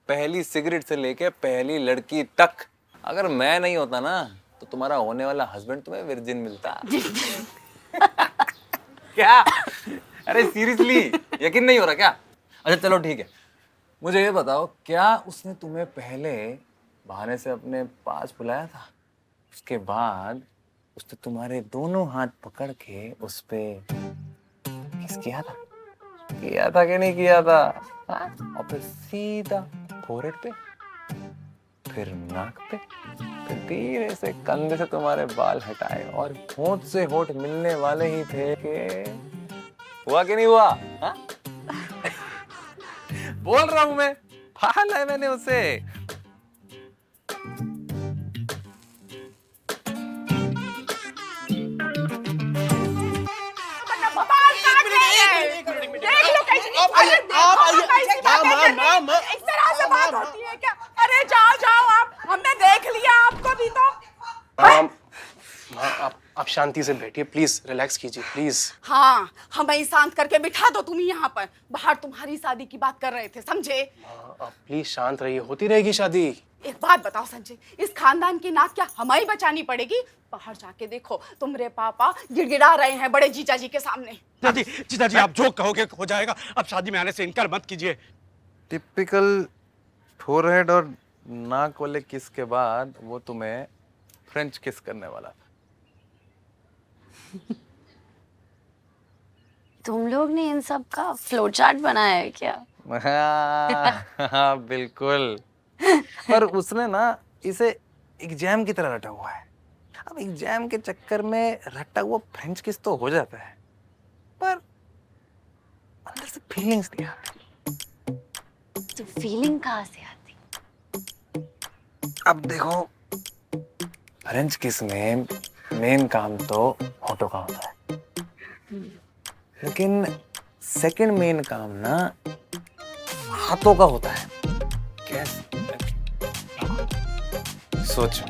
पहली सिगरेट से लेके पहली लड़की तक। अगर मैं नहीं होता ना तो तुम्हारा होने वाला हस्बैंड तुम्हें वर्जिन मिलता। क्या? अरे सीरियसली यकीन नहीं हो रहा क्या? अच्छा चलो ठीक है, मुझे ये बताओ, क्या उसने तुम्हें पहले बहाने से अपने पास बुलाया था, उसके बाद उसने तुम्हारे दोनों हाथ पकड़ के उस पे किस किया था? किया था कि नहीं किया था? और फिर सीधा फोrehead पे, फिर नाक पे, फिर धीरे से कंधे से तुम्हारे बाल हटाए और होंठ से होंठ मिलने वाले ही थे कि हुआ कि नहीं हुआ? हा? बोल रहा हूं मैं, पाला है मैंने उसे। अरे जाओ जाओ, आप हमने देख लिया आपको भी तो। आप शांति से बैठिए प्लीज, रिलैक्स कीजिए प्लीज। हाँ, हमें शांत करके बिठा दो तुम यहाँ पर। बाहर तुम्हारी शादी की बात कर रहे थे, समझे? आप प्लीज शांत रहिए, होती रहेगी शादी। एक बात बताओ संजय, इस खानदान की नाक क्या हमें बचानी पड़ेगी? बाहर जाके देखो, तुम्हारे पापा गिड़गिड़ा रहे हैं बड़े जीजा जी के सामने। जीजा जी आप जो कहोगे हो जाएगा, अब शादी में आने से इनकार मत कीजिए। टिपिकल फोरहेड और नाक वाले किस के बाद वो तुम्हें फ्रेंच किस करने वाला था। तुम लोग ने इन सब का फ्लो चार्ट बनाया है क्या? हाँ बिल्कुल, पर उसने ना इसे एग्जाम की तरह रटा हुआ है। अब एग्जाम के चक्कर में रटा हुआ फ्रेंच किस तो हो जाता है, पर अंदर से फीलिंग्स नहीं आती। तो फीलिंग कहाँ से आती? अब देखो, फ्रेंच किस में मेन काम तो होठों का होता है, लेकिन सेकंड मेन काम ना हाथों का होता है। कैसे? सोचो,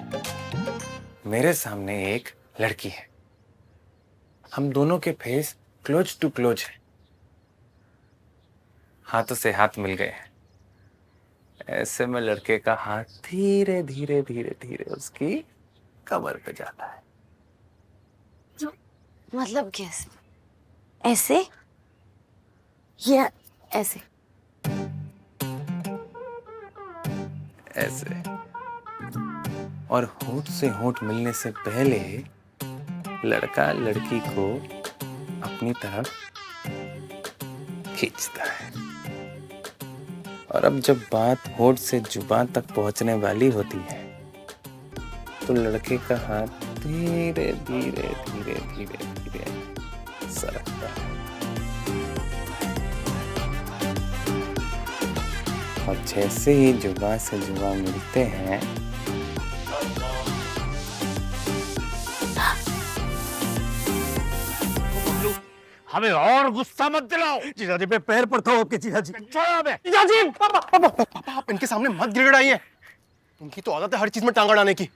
मेरे सामने एक लड़की है, हम दोनों के फेस क्लोज टू क्लोज है, हाथों से हाथ मिल गए हैं। ऐसे में लड़के का हाथ धीरे धीरे धीरे धीरे उसकी कमर पे जाता है। मतलब कैसे? ऐसे या ऐसे? ऐसे। और होठ से होठ मिलने से पहले लड़का लड़की को अपनी तरफ खींचता है, और अब जब बात होठ से जुबान तक पहुंचने वाली होती है तो लड़के का हाथ धीरे धीरे धीरे धीरे धीरे सरकता है, और जैसे ही जुबान से जुबान मिलते हैं हमें और गुस्सा मत दिलाओ। जीजा जी पे पैर पड़ता हूँ आपके। जीजा जी छोड़ो हमें। जीजा जी, पापा आप इनके सामने मत गिड़गिड़ाइए, इनकी तो आदत है हर चीज में टांग अड़ाने की।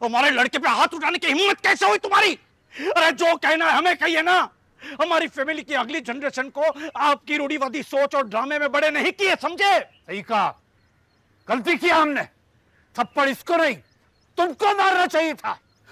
हमारे लड़के पे हाथ उठाने की हिम्मत कैसे हुई तुम्हारी? अरे जो कहना है हमें कहिए ना। हमारी फैमिली की अगली जनरेशन को आपकी रूढ़िवादी सोच और ड्रामे में बड़े नहीं किए, समझे? सही कहा, गलती किया हमने। थप्पड़ इसको नहीं तुमको मारना चाहिए था।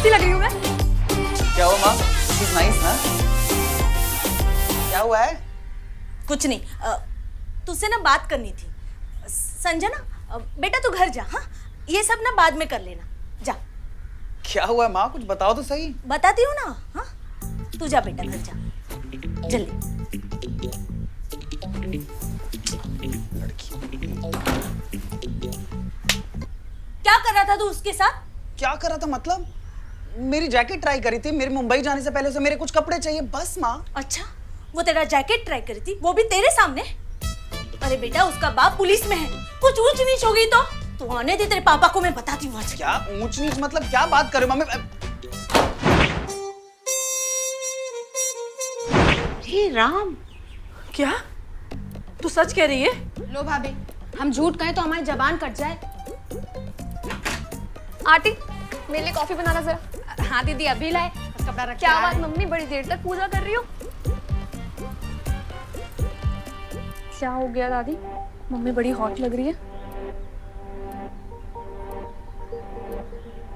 कैसी लग रही हूँ मैं? क्या हुआ माँ? She's nice ना? क्या हुआ है? कुछ नहीं, तुझसे ना बात करनी थी। संजना, बेटा तू घर जा, हाँ? ये सब ना बाद में कर लेना, जा। क्या हुआ है माँ? कुछ बताओ तो सही। बताती हूँ ना, हाँ? तू जा बेटा, घर जा, जल्दी। क्या कर रहा था तू उसके साथ? क्या कर रहा था मतलब? मेरी जैकेट ट्राई करी थी। मेरे मुंबई जाने से पहले उसे मेरे कुछ कपड़े चाहिए, बस माँ। अच्छा, वो तेरा जैकेट ट्राई करी थी, वो भी तेरे सामने? अरे बेटा, उसका बाप पुलिस में है, कुछ ऊंच नीच हो गई तो आने दे, तेरे पापा को मैं बताती हूँ। क्या ऊंच नीच मतलब? क्या बात कर रहे हो मम्मी? हे राम, क्या तू सच कह रही है? लो भाभी, हम झूठ कहें तो हमारी जबान कट जाए। आंटी, मेरे लिए कॉफी बनाना जरा। हाँ दीदी, अभी लाए। कपड़ा रख। क्या बात मम्मी, बड़ी देर तक पूजा कर रही हो? क्या हो गया दादी? मम्मी बड़ी हॉट लग रही है।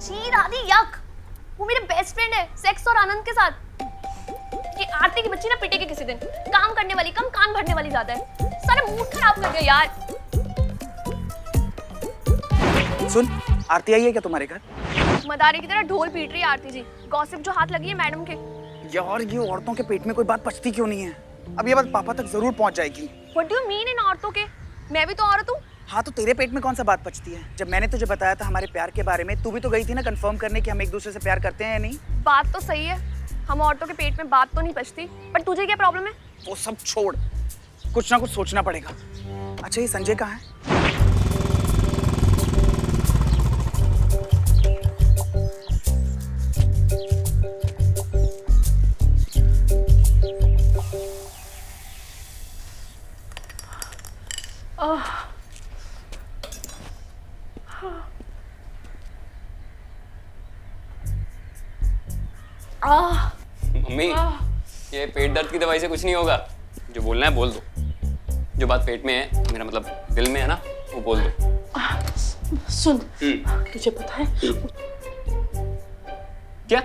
छी दादी, यक। वो मेरे बेस्ट फ्रेंड है, सेक्स और आनंद के साथ। ये आरती की बच्ची ना पिटेगी किसी दिन। काम करने वाली कम, कान भरने वाली ज्यादा है। सारा मूड खराब कर दिया यार। सुन, आरती आई है क्या तुम्हारे घर? मदारी की तरह ढोल पीट रही है आरती जी। गॉसिप जो हाथ लगी है मैडम के। यार, ये औरतों के पेट में कोई बात पचती क्यों नहीं है? अब ये बात पापा तक जरूर पहुंच जाएगी। What do you mean इन औरतों के? मैं भी तो औरत हूँ। हाँ, तो तेरे पेट में कौन सा बात पचती है? जब मैंने तुझे बताया था हमारे प्यार के बारे में, तू भी तो गई थी ना कंफर्म करने कि हम एक दूसरे से प्यार करते हैं या नहीं। बात तो सही है, हम औरतों के पेट में बात तो नहीं पचती, पर तुझे क्या प्रॉब्लम है? वो सब छोड़, कुछ ना कुछ सोचना पड़ेगा। अच्छा, ये संजय कहाँ है? मम्मी, ये पेट दर्द की दवाई से कुछ नहीं होगा। जो बोलना है बोल दो। जो बात पेट में है, मेरा मतलब दिल में है ना, वो बोल दो। सुन, तुझे पता है क्या?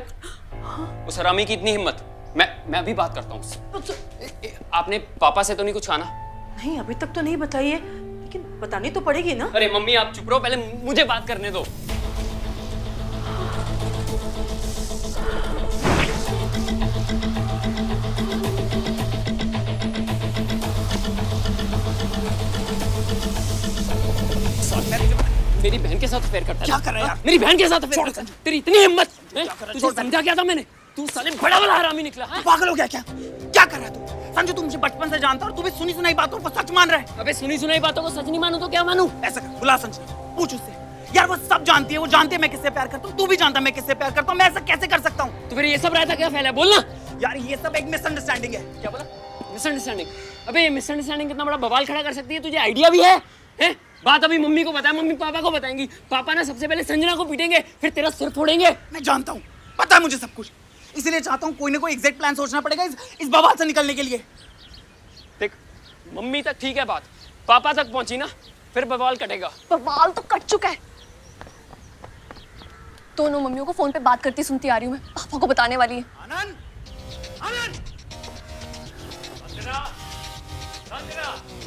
उस हरामी की इतनी हिम्मत? मैं अभी बात करता हूँ उससे। आपने पापा से तो नहीं कुछ कहा ना? नहीं, अभी तक तो नहीं बताई है, लेकिन बतानी तो पड़ेगी ना। अरे मम्मी, आप चुप रहो, पहले मुझे बात करने दो। मेरी बहन के साथ अफेयर करता है। क्या कर रहा है यार? मेरी बहन के साथ अफेयर करता है। तेरी इतनी हिम्मत? तुझे समझा क्या था मैंने? तू साले बड़ा वाला हरामी निकला। पागल हो गया क्या? क्या कर रहा है तू? संजू, तू मुझे बचपन से जानता और तू भी सुनी सुनाई बातों को सच मान रहा है। अबे सुनी सुनाई बातों को सच नहीं मानू तो क्या मानू? ऐसा कर, बुला संजू, पूछ उससे। यार, वो सब जानती है, वो जानती है मैं किससे प्यार करता हूँ, तू भी जानता मैं किससे प्यार करता हूँ। मैं ऐसा कैसे कर सकता हूँ? तो फिर ये सब रहता क्या फैला? बोलना यार, ये सब एक मिसअंडरस्टैंडिंग है। क्या बोला? मिसअंडरस्टैंडिंग? अबे ये मिसअंडरस्टैंडिंग कितना बड़ा बवाल खड़ा कर सकती है, तुझे आइडिया भी है? हैं? बात अभी मम्मी को बताया, मम्मी पापा को बताएंगी। पापा ना सबसे पहले संजना को पीटेंगे, फिर तेरा सिर फोड़ेंगे। मैं जानता हूँ, पता है मुझे सब कुछ, इसीलिए चाहता हूँ कोई ना कोई एग्जैक्ट प्लान सोचना पड़ेगा इस बवाल से निकलने के लिए। देख, मम्मी तक ठीक है बात, पापा तक पहुंची ना, फिर बवाल कटेगा। बवाल तो कट चुका है। दोनों मम्मियों को फोन पे बात करती सुनती आ रही हूँ मैं। पापा को बताने वाली है। Anand, Anand,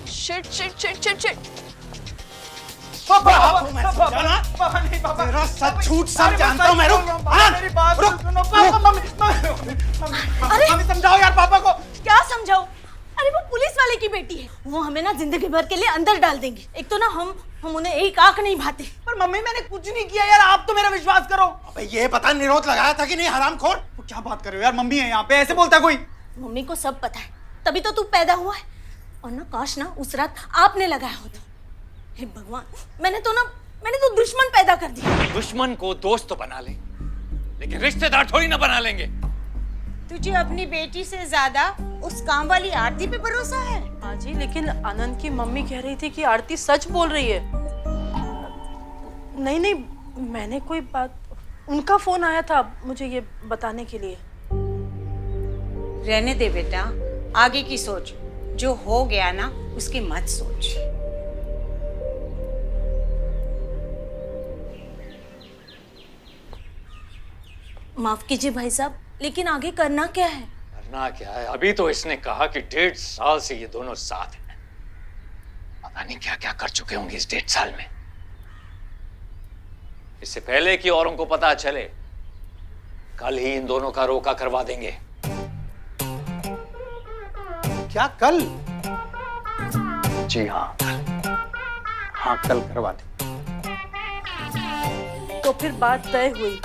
shit shit shit shit shit. तेरा सच झूठ सब जानता हूँ मैं। अरे समझाओ यार पापा को। क्या समझाओ? अरे वो पुलिस वाले की बेटी है, वो हमें ना जिंदगी भर के लिए अंदर डाल देंगे। एक तो ना हम उन्हें एक आंख नहीं भाते। पर मम्मी, मैंने कुछ नहीं किया यार, आप तो मेरा विश्वास करो। अबे ये पता निरोध लगाया था कि नहीं हरामखोर? वो क्या बात कर रहे हो यार? मम्मी है यहाँ पे, ऐसे बोलता कोई? मम्मी को सब पता है, तभी तो तू पैदा हुआ है। और ना काश ना उस रात आपने लगाया हो तो। हे भगवान, मैंने तो दुश्मन पैदा कर दिया। दुश्मन को दोस्त तो बना ले, लेकिन रिश्तेदार थोड़ी ना बना लेंगे। तुझे अपनी बेटी से ज्यादा उस काम वाली आरती पे भरोसा है? हाँ जी, लेकिन आनंद की मम्मी कह रही थी कि आरती सच बोल रही है। नहीं नहीं, मैंने कोई बात, उनका फोन आया था मुझे ये बताने के लिए। रहने दे बेटा, आगे की सोच। जो हो गया ना, उसकी मत सोच। माफ कीजिए भाई साहब, लेकिन आगे करना क्या है? करना क्या है? अभी तो इसने कहा कि 1.5 साल से ये दोनों साथ हैं। पता नहीं क्या क्या कर चुके होंगे इस 1.5 साल में। इससे पहले कि औरों को पता चले, कल ही इन दोनों का रोका करवा देंगे। क्या कल? जी हाँ, हाँ कल करवा दे। तो फिर बात तय हुई,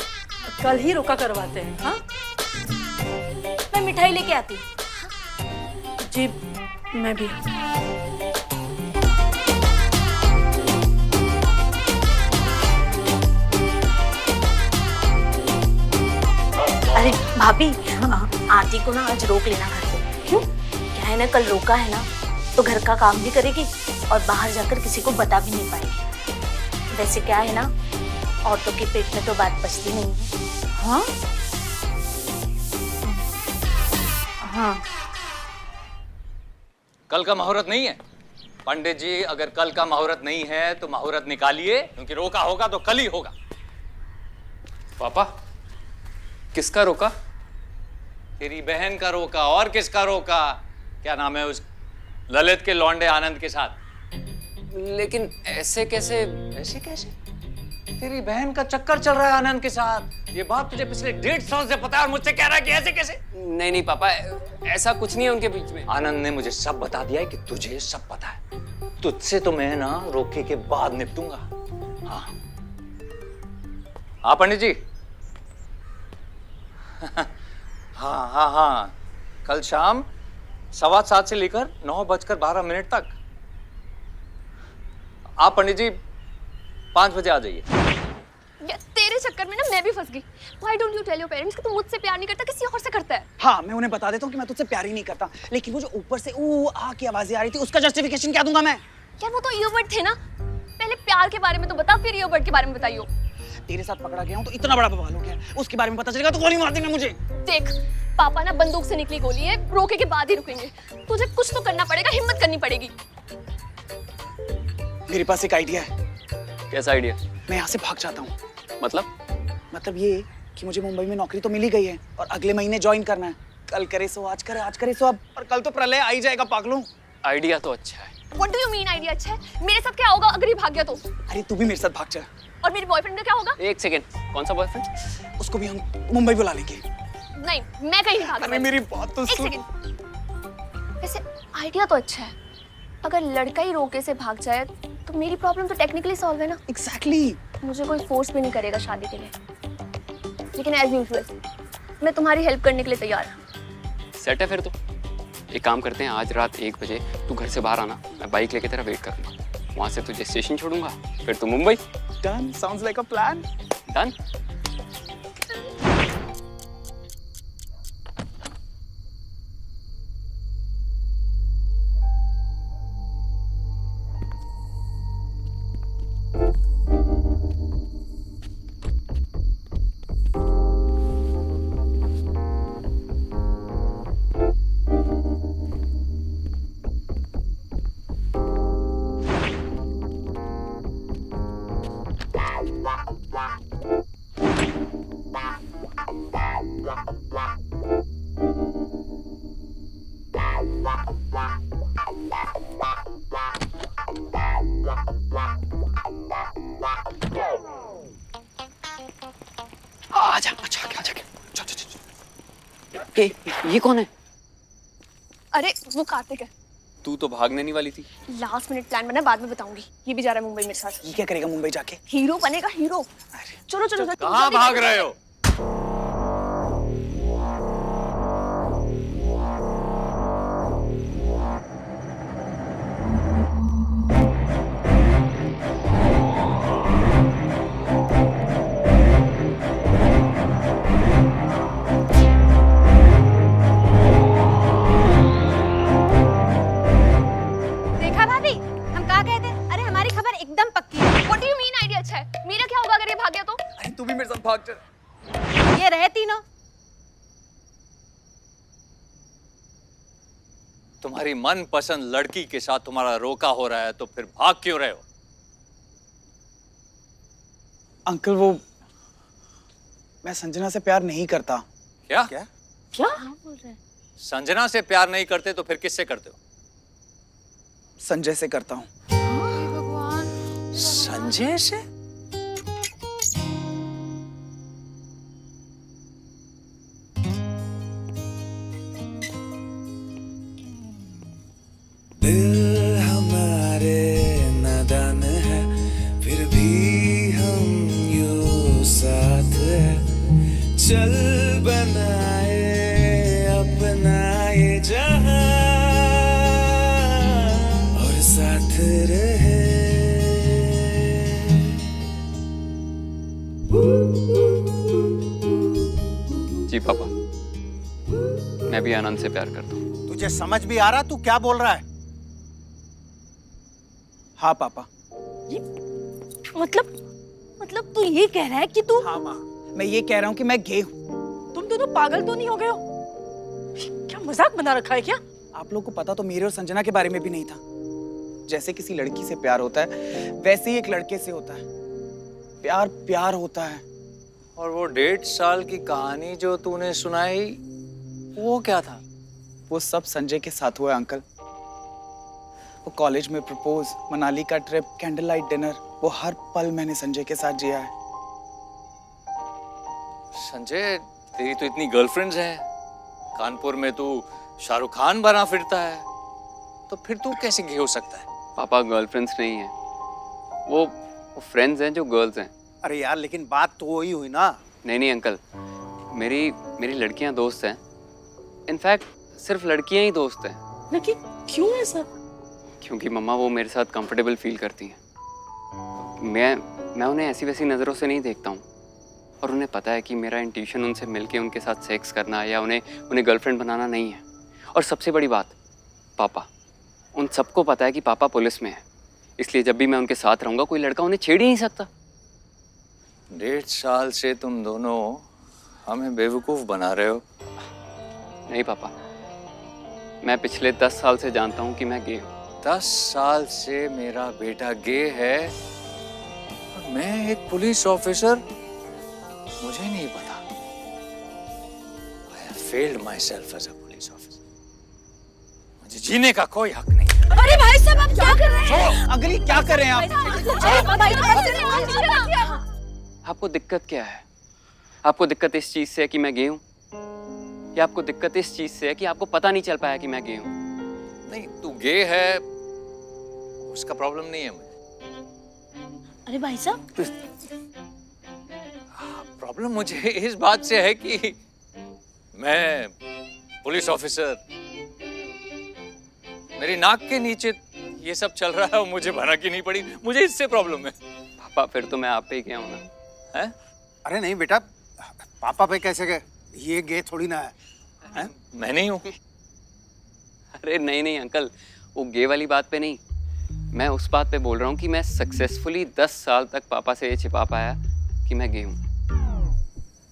कल ही रोका करवाते हैं। हाँ, मैं मिठाई लेके आती हूँ। जी मैं भी। अरे भाभी, आरती को ना आज रोक लेना घर पे। क्यों? क्या है ना, कल रोका है ना तो घर का काम भी करेगी और बाहर जाकर किसी को बता भी नहीं पाएगी। वैसे क्या है ना, औरतों के पेट में तो बात बचती नहीं है। हाँ हाँ। कल का मुहूर्त नहीं है पंडित जी। अगर कल का मुहूर्त नहीं है तो मुहूर्त निकालिए, क्योंकि रोका होगा तो कल ही होगा। पापा, किसका रोका? तेरी बहन का रोका। और किसका रोका? क्या नाम है उस ललित के लौंडे आनंद के साथ। लेकिन ऐसे कैसे? ऐसे कैसे? तेरी बहन का चक्कर चल रहा है आनंद के साथ। ये बात तुझे पिछले 1.5 साल से पता है और मुझसे कह रहा है कि ऐसे कैसे? नहीं नहीं पापा, ऐसा कुछ नहीं है उनके बीच में। आनंद ने मुझे सब बता दिया है कि तुझे सब पता है। तुझसे तो मैं ना रोके के बाद निपटूंगा। हाँ हाँ पंडित जी। हाँ हाँ हाँ, कल शाम 7:15 से लेकर 9:12 तक आप पंडित जी 5 बजे आ जाइए। तेरे चक्कर में ना मैं भी फंस गई। Why don't you tell your parents कि तू मुझसे प्यार नहीं करता, किसी और से करता है? हाँ, मैं उन्हें बता देता हूँ कि मैं तुझसे प्यार ही नहीं करता, लेकिन वो जो ऊपर से आ की आवाजें आ रही थी, उसका जस्टिफिकेशन क्या दूंगा मैं? यार वो तो ईयरबड थे ना। पहले प्यार के बारे में तो बता, फिर ईयरबड के बारे में बताइयो। तेरे साथ पकड़ा गया हूँ तो इतना बड़ा बवाल हो गया, उसके बारे में पता चलेगा तो गोली मार देंगे मुझे। देख पापा ना बंदूक से निकली गोली है, रोके के बाद ही रुकेंगे। तुझे कुछ तो करना पड़ेगा, हिम्मत करनी पड़ेगी। मेरे पास एक आइडिया है। कैसा आइडिया? मैं यहाँ से भाग जाता हूँ। मतलब ये कि मुझे मुंबई में नौकरी तो मिल ही गई है और अगले महीने ज्वाइन करना है। कल करे सो आज करे, आज करे सो अब, और कल तो प्रलय आ ही जाएगा पागलों। आइडिया तो अच्छा है। What do you mean idea अच्छा है? मेरे साथ क्या होगा अगर ये भाग गया तो? अरे तू भी मेरे साथ भाग जा। और मेरे बॉयफ्रेंड का क्या होगा? एक सेकेंड, कौन सा बॉयफ्रेंड? उसको भी हम मुंबई बुला लेंगे। नहीं, मैं कहीं नहीं भागूंगा। अरे मेरी बात तो सुन। एक सेकेंड। वैसे आइडिया तो अच्छा है। अगर लड़का ही रोके से भाग जाए तो मेरी प्रॉब्लम तो टेक्निकली सॉल्व है ना। एग्जैक्टली। मुझे कोई फोर्स भी नहीं करेगा शादी के लिए। लेकिन एज यूजुअल मैं तुम्हारी हेल्प करने के लिए तैयार हूँ। सेट है फिर तो। एक काम करते हैं, आज रात 1 बजे तू घर से बाहर आना, मैं बाइक लेके तेरा वेट करूंगा। वहां से तुझे स्टेशन छोड़ूंगा, फिर तू Mumbai. Done, sounds like a plan. Done. आजा, अच्छा क्या आजा। ये कौन है? अरे वो कार्तिक है। तू तो भागने नहीं वाली थी। लास्ट मिनट प्लान बना, बाद में बताऊंगी। ये भी जा रहा है मुंबई मेरे साथ। ये क्या करेगा मुंबई जाके? हीरो बनेगा, हीरो। चलो चलो। कहाँ भाग रहे हो? तू भी मेरे साथ भाग चल। ये रहे तीनों। तुम्हारी मनपसंद लड़की के साथ तुम्हारा रोका हो रहा है तो फिर भाग क्यों रहे हो? अंकल वो मैं संजना से प्यार नहीं करता। क्या क्या क्या बोल रहे हैं? संजना से प्यार नहीं करते तो फिर किससे करते हो? संजय से करता हूँ। संजय से? दिल हमारे नादान है, फिर भी हम यूं साथ है। चल बनाए अपना ये जहां और साथ रहे। जी पापा, मैं भी आनंद से प्यार करता हूँ। तुझे समझ भी आ रहा तू क्या बोल रहा है? हाँ पापा। मतलब तू ये कह रहा है कि तू? हाँ माँ, मैं ये कह रहा हूँ कि मैं गे हूँ। तुम दोनों पागल तो नहीं हो गए हो? क्या मजाक बना रखा है क्या? आप लोगों को पता तो मेरे और संजना के बारे में भी नहीं था। जैसे किसी लड़की से प्यार होता है वैसे ही एक लड़के से होता है। प्यार प्यार होता है। और वो 1.5 साल की कहानी जो तूने सुनाई वो क्या था? वो सब संजय के साथ हुआ अंकल। वो कॉलेज में प्रपोज, मनाली का ट्रिप, कैंडल लाइट डिनर, वो हर पल मैंने संजय के साथ जिया है। संजय, तेरी तो इतनी गर्लफ्रेंड्स हैं। कानपुर में तू शाहरुख खान बना फिरता है, तो फिर तू कैसे गे हो सकता है? पापा गर्लफ्रेंड्स नहीं है, वो फ्रेंड्स हैं जो गर्ल्स हैं। अरे यार, लेकिन बात तो वही हुई ना। नहीं अंकल, मेरी लड़कियां दोस्त हैं। इनफैक्ट सिर्फ लड़कियां ही दोस्त हैं। लेकिन क्यों ऐसा? क्योंकि मम्मा वो मेरे साथ कंफर्टेबल फील करती हैं। मैं उन्हें ऐसी वैसी नज़रों से नहीं देखता हूँ, और उन्हें पता है कि मेरा इंटेंशन उनसे मिलके उनके साथ सेक्स करना या उन्हें गर्लफ्रेंड बनाना नहीं है। और सबसे बड़ी बात, पापा, उन सबको पता है कि पापा पुलिस में है, इसलिए जब भी मैं उनके साथ रहूँगा कोई लड़का उन्हें छेड़ ही नहीं सकता। 1.5 साल से तुम दोनों हमें बेवकूफ बना रहे हो। नहीं पापा, मैं पिछले 10 साल से जानता हूँ कि मैं गे हूँ। 10 साल से मेरा बेटा गे है और मैं एक पुलिस ऑफिसर, मुझे नहीं पता। I have failed myself as a police officer. मुझे जीने का कोई हक नहीं। अरे भाई साहब, आप क्या कर रहे हैं? अगली क्या कर रहे हैं आप? आपको दिक्कत क्या है? आपको दिक्कत इस चीज से है कि मैं गे हूँ, या आपको दिक्कत इस चीज से है कि आपको पता नहीं चल पाया कि मैं गे हूँ? नहीं, तू गे है उसका प्रॉब्लम नहीं है मुझे। अरे भाई साहब, प्रॉब्लम मुझे इस बात से है कि मैं पुलिस ऑफिसर, मेरी नाक के नीचे ये सब चल रहा है और मुझे भनक ही नहीं पड़ी। मुझे इससे प्रॉब्लम है। पापा, फिर तो मैं आप पे ही गया हूँ ना। हैं? अरे नहीं बेटा, पापा पे कैसे गए? ये गे थोड़ी ना है। मैं नहीं हूँ। अरे नहीं अंकल, वो गे वाली बात पे नहीं, मैं उस बात पे बोल रहा हूँ कि मैं सक्सेसफुली 10 साल तक पापा से ये छिपा पाया कि मैं गे हूँ।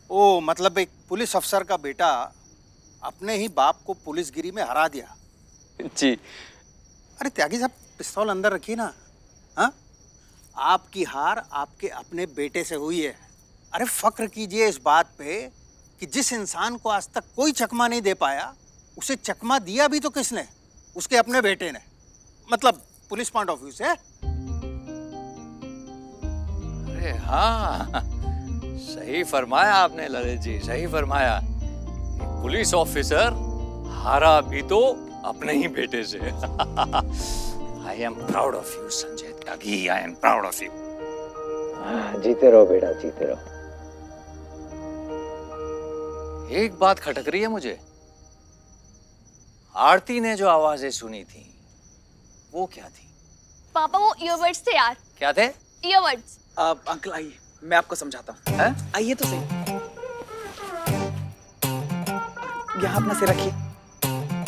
ओ, मतलब एक पुलिस अफसर का बेटा अपने ही बाप को पुलिसगिरी में हरा दिया। जी। अरे त्यागी साहब, पिस्तौल अंदर रखिए ना। हाँ, आपकी हार आपके अपने बेटे से हुई है। अरे फक्र कीजिए इस बात पे कि जिस इंसान को आज तक कोई चकमा नहीं दे पाया, उसे चकमा दिया भी तो किसने? उसके अपने बेटे ने। मतलब पुलिस पॉइंट ऑफ व्यू से। अरे हाँ, सही फरमाया आपने ललित जी, सही फरमाया। एक पुलिस ऑफिसर हारा भी तो अपने ही बेटे से। I am proud of you Sanjay Tyagi, I am proud of you. जीते रहो बेटा, जीते रहो। एक बात खटक रही है मुझे। आरती ने जो आवाजें सुनी थी वो क्या थी? पापा, वो ईयरबड्स थे यार। क्या थे? ईयरबड्स। अंकल आइए, मैं आपको समझाता हूँ। आइए तो सही। यहाँ अपना सिर रखिए।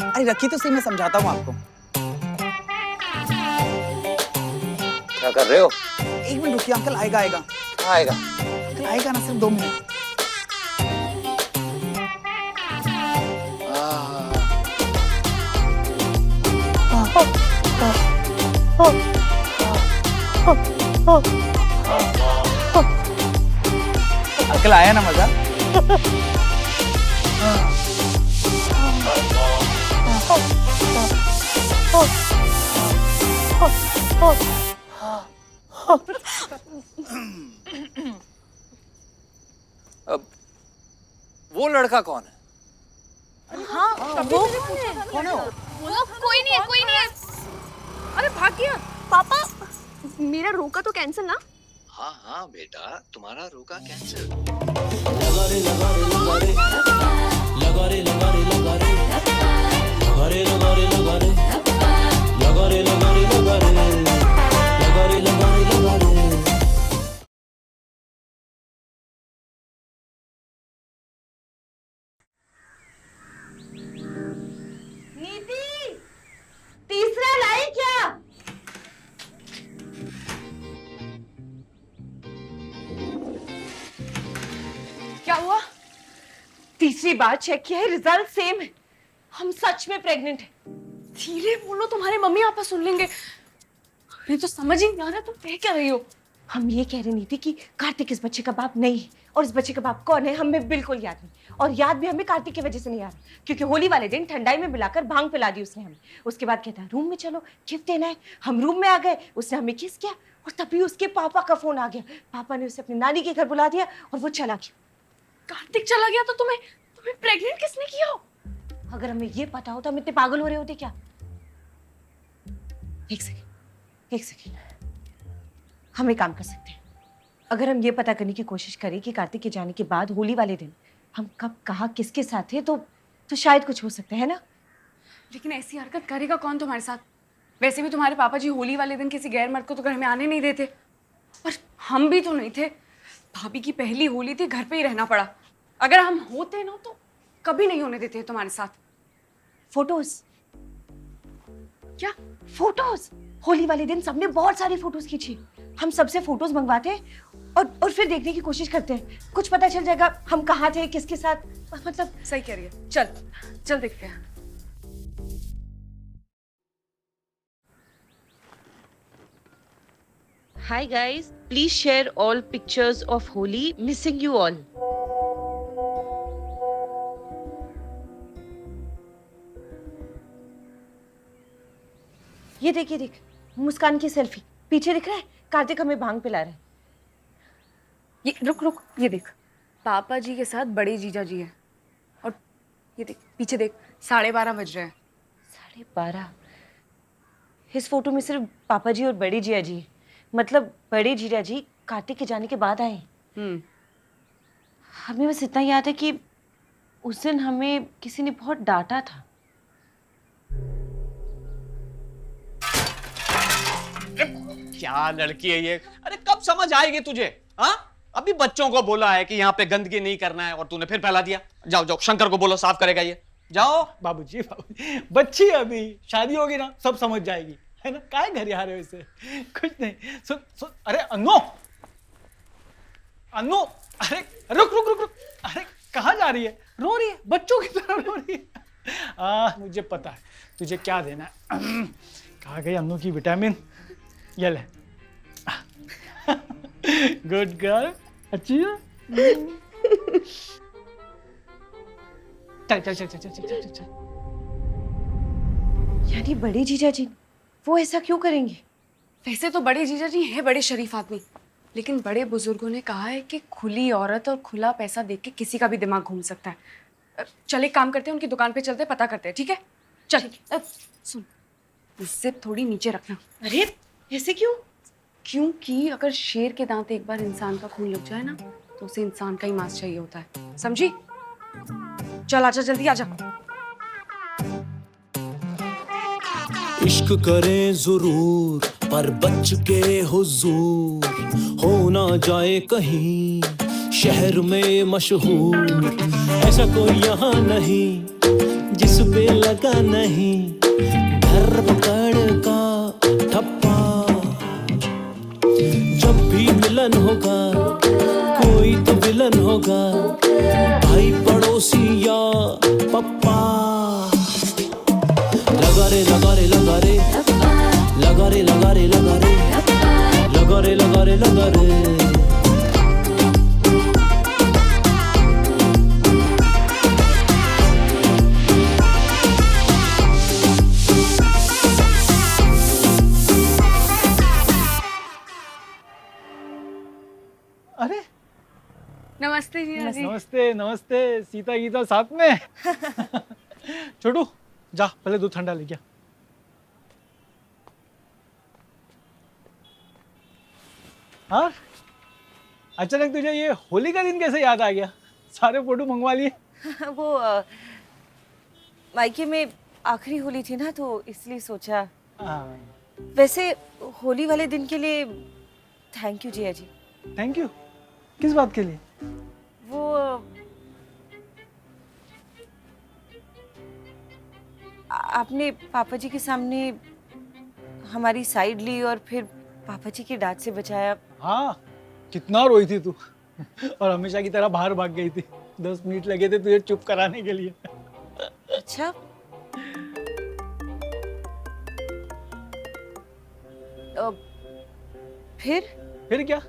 अरे रखिए तो सही, मैं समझाता हूँ आपको। क्या कर रहे हो? 1 मिनट रुकिए, अंकल आएगा। आएगा? अंकल आएगा ना, सिर्फ 2 मिनट। अंकल आया ना मजा? अब वो लड़का कौन है? हाँ, वो कौन है? वो कोई नहीं है, कोई नहीं है। अरे भाग गया। पापा, मेरा रोका तो कैंसिल ना? हाँ हाँ बेटा, तुम्हारा रोका कैंसिल। लगा रे लगा रे लगा रे लगा रे लगा रे लगा रे लगा रे लगा रे लगा रे लगा रे लगा रे लगा रे लगा रे लगा रे लगा रे। नीति, तीसरा लाई क्या? क्या हुआ? तीसरी बार चेक किया है, रिजल्ट सेम है। हम सच में प्रेग्नेंट हैं। धीरे बोलो, तुम्हारे मम्मी पापा सुन लेंगे। मुझे तो समझ ही नहीं आ रहा तुम कह क्या रही हो। हम ये कह रहे नहीं थी कि कार्तिक इस बच्चे का बाप नहीं है, और इस बच्चे का बाप कौन है हमें बिल्कुल याद नहीं, और याद भी हमें कार्तिक की वजह से नहीं आ रहा, क्योंकि होली वाले दिन ठंडाई में मिलाकर भांग पिला दी उसने हमें। उसके बाद कहता है रूम में चलो, गिफ्ट देना है। हम रूम में आ गए, उसने हमें किस किया, और तभी उसके पापा का फोन आ गया। पापा ने उसे अपनी नानी के घर बुला दिया और वो चला गया। कार्तिक चला गया तो तुम्हें प्रेग्नेंट किसने किया? अगर हमें ये पता हो तो हम इतने पागल हो रहे होते क्या? एक सेकेंड, हम एक काम कर सकते हैं। अगर हम ये पता करने की कोशिश करें कि कार्तिक के जाने के बाद होली वाले दिन हम कब कहाँ किसके साथ थे, तो शायद कुछ हो सकता है ना। लेकिन ऐसी हरकत करेगा कौन तुम्हारे साथ? वैसे भी तुम्हारे पापा जी होली वाले दिन किसी गैर मर्द को तो घर में आने नहीं देते, और हम भी तो नहीं थे। भाभी की पहली होली थी, घर पे ही रहना पड़ा। अगर हम होते ना तो कभी नहीं होने देते तुम्हारे साथ। फोटोज? क्या फोटोज? होली वाले दिन सबने बहुत सारी फोटोज खींची। हम सबसे फोटोज मंगवाते हैं और फिर देखने की कोशिश करते हैं, कुछ पता चल जाएगा हम कहाँ थे, किसके साथ। मतलब सही कह रही है। चल देखते हैं। Hi guys, please share all pictures of Holi. Missing you all. ये देख मुस्कान की सेल्फी पीछे दिख रहा है। कार्तिक हमें भांग पिला रहे हैं। ये रुक, ये देख, पापा जी के साथ बड़े जीजा जी हैं, और ये देख पीछे देख, 12:30 बज रहे हैं। 12:30? इस फोटो में सिर्फ पापा जी और बड़े जीजा जी, मतलब बड़े जीजा जी कार्तिक के जाने के बाद आए। हमें बस इतना याद है कि उस दिन हमें किसी ने बहुत डांटा था। क्या लड़की है ये? अरे कब समझ आएगी तुझे? हाँ, अभी बच्चों को बोला है कि यहाँ पे गंदगी नहीं करना है, और तूने फिर फैला दिया। जाओ शंकर को बोलो, साफ करेगा ये। जाओ। बाबूजी बच्ची अभी शादी होगी ना, सब समझ जाएगी, है ना? काय घर आ रहे हो इससे? कुछ नहीं। सुन, अरे अन्नू, अरे रुक, अरे कहाँ जा रही है? रो रही है, बच्चों की तरह रो रही है। मुझे पता है तुझे क्या देना है। कहाँ गई अन्नू की विटामिन? ये ले। गुड गर्ल, अच्छी है। चल। यानी बड़े जीजा जी वो ऐसा क्यों करेंगे? वैसे तो बड़े जीजा जी हैं बड़े शरीफ आदमी, लेकिन बड़े बुजुर्गों ने कहा है कि खुली औरत और खुला पैसा देख के किसी का भी दिमाग घूम सकता है। चल एक काम करते हैं, उनकी दुकान पे चलते पता करते हैं, ठीक है? चल। सुन, इससे थोड़ी नीचे रखना। अरे ऐसे क्यों? क्योंकि अगर शेर के दांत एक बार इंसान का खून लग जाए ना, तो उसे इंसान का ही मांस चाहिए होता है, समझी? चल आजा, जल्दी आजा। इश्क करें जरूर पर बच के हुजूर, हो ना जाए कहीं शहर में मशहूर। ऐसा कोई यहाँ नहीं जिस पे लगा नहीं धरपकड़ का ठप्पा। जब भी मिलन होगा कोई तो विलन होगा, भाई पड़ोसी या पप्पा। लगा रे लगा रे लगा रे लगा रे लगा रे लगा रे लगा रे लगा रे लगा रे। नमस्ते जीजा जी। नमस्ते नमस्ते, सीता गीता साथ में। छोटू जा पहले दूध ठंडा लेके आ। हाँ, अचानक तुझे ये होली का दिन कैसे याद आ गया? सारे फोटो मंगवा लिए। वो मायके में आखिरी होली थी ना, तो इसलिए सोचा। वैसे होली वाले दिन के लिए thank you Jiya ji. Thank you? किस बात के लिए? वो आपने पापा जी के सामने हमारी साइड ली और फिर पापा जी की डांट से बचाया। हाँ, कितना रोई थी तू और हमेशा की तरह बाहर भाग गई थी। 10 मिनट लगे थे तुझे चुप कराने के लिए। अच्छा, फिर क्या?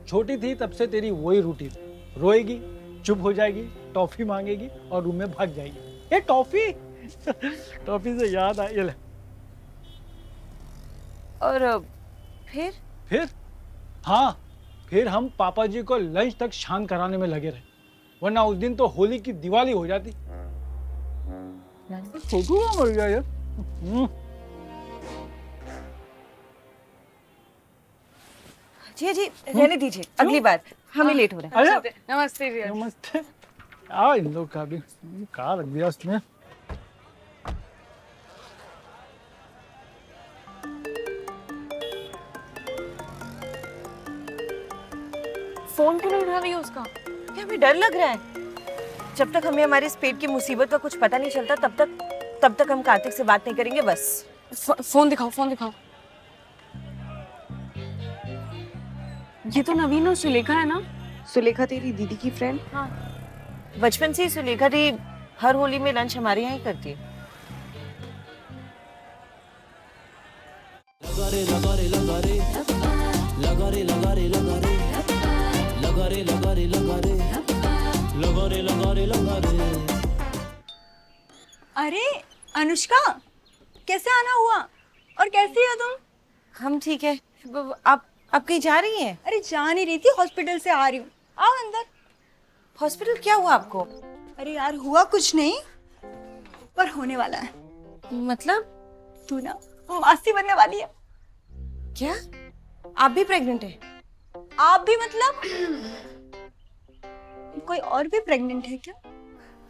छोटी थी तब से तेरी वही रूटीन, रोएगी, चुप हो जाएगी, टॉफी मांगेगी और रूम में भाग जाएगी। ये टॉफी टॉफी से याद आई, ये ले। और फिर हाँ, फिर हम पापा जी को लंच तक शांत कराने में लगे रहे, वरना उस दिन तो होली की दिवाली हो जाती। छोटू मर गया यार। जी जी रहने दीजिए, अगली बार हमें लेट हो रहा है। नमस्ते जी। नमस्ते। आओ, इन लोग का भी कहाँ रख दिया उसने। फोन क्यों नहीं उठा रही है उसका? क्या हमें डर लग रहा है? जब तक हमें हमारे इस पेट की मुसीबत का कुछ पता नहीं चलता, तब तक हम कार्तिक से बात नहीं करेंगे बस। फोन दिखाओ, फोन दिखाओ। ये तो नवीन और सुलेखा है ना? सुलेखा तेरी दीदी की फ्रेंड? हाँ। बचपन से ही सुलेखा दी हर होली में लंच हमारे यहाँ ही करती है। लगा रे लगा रे लगा रे लगा रे लगा रे लगा रे लगा रे लगा रे लगा रे लगा रे लगा रे लगा रे। अरे अनुष्का, कैसे आना हुआ और कैसी हो तुम? हम ठीक है। आप कहीं जा रही हैं? अरे जा नहीं रही थी, हॉस्पिटल से आ रही हूँ। आओ अंदर। हॉस्पिटल क्या हुआ आपको? अरे यार हुआ कुछ नहीं, पर होने वाला है। मतलब? तू ना मासी बनने वाली है। क्या? आप भी प्रेग्नेंट है? आप भी मतलब? कोई और भी प्रेग्नेंट है क्या?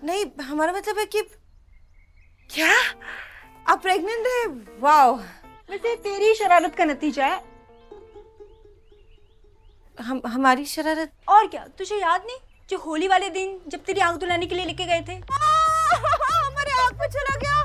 नहीं, हमारा मतलब है कि क्या आप प्रेग्नेंट है? वाओ। वैसे तेरी शरारत का नतीजा है। हमारी शरारत? और क्या, तुझे याद नहीं जो होली वाले दिन जब तेरी आंख धुलाने के लिए लेके गए थे? हमारे आंख पे चला गया।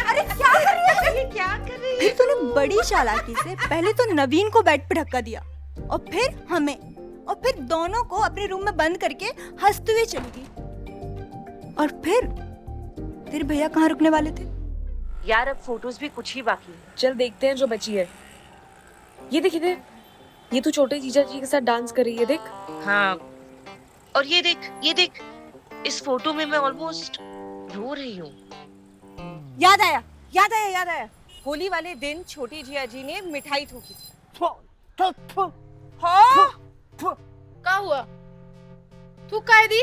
अरे क्या कर रही है? ये क्या कर रही है? फिर तूने बड़ी चालाकी से पहले तो नवीन को बेड पे धक्का दिया और फिर हमें, और फिर दोनों को अपने रूम में बंद करके हंसते हुए चली गई। और फिर तेरे भैया कहाँ रुकने वाले थे? यार अब फोटोज भी कुछ ही बाकी है। चल देखते हैं जो बची है। ये देख, इधर ये तू छोटे जीजा जी के साथ डांस कर रही है, देख। हाँ, और ये देख इस फोटो में मैं ऑलमोस्ट रो रही हूँ। याद आया। होली वाले दिन छोटी जिया जी ने मिठाई थूकी थी। क्या हुआ? तू काय दी?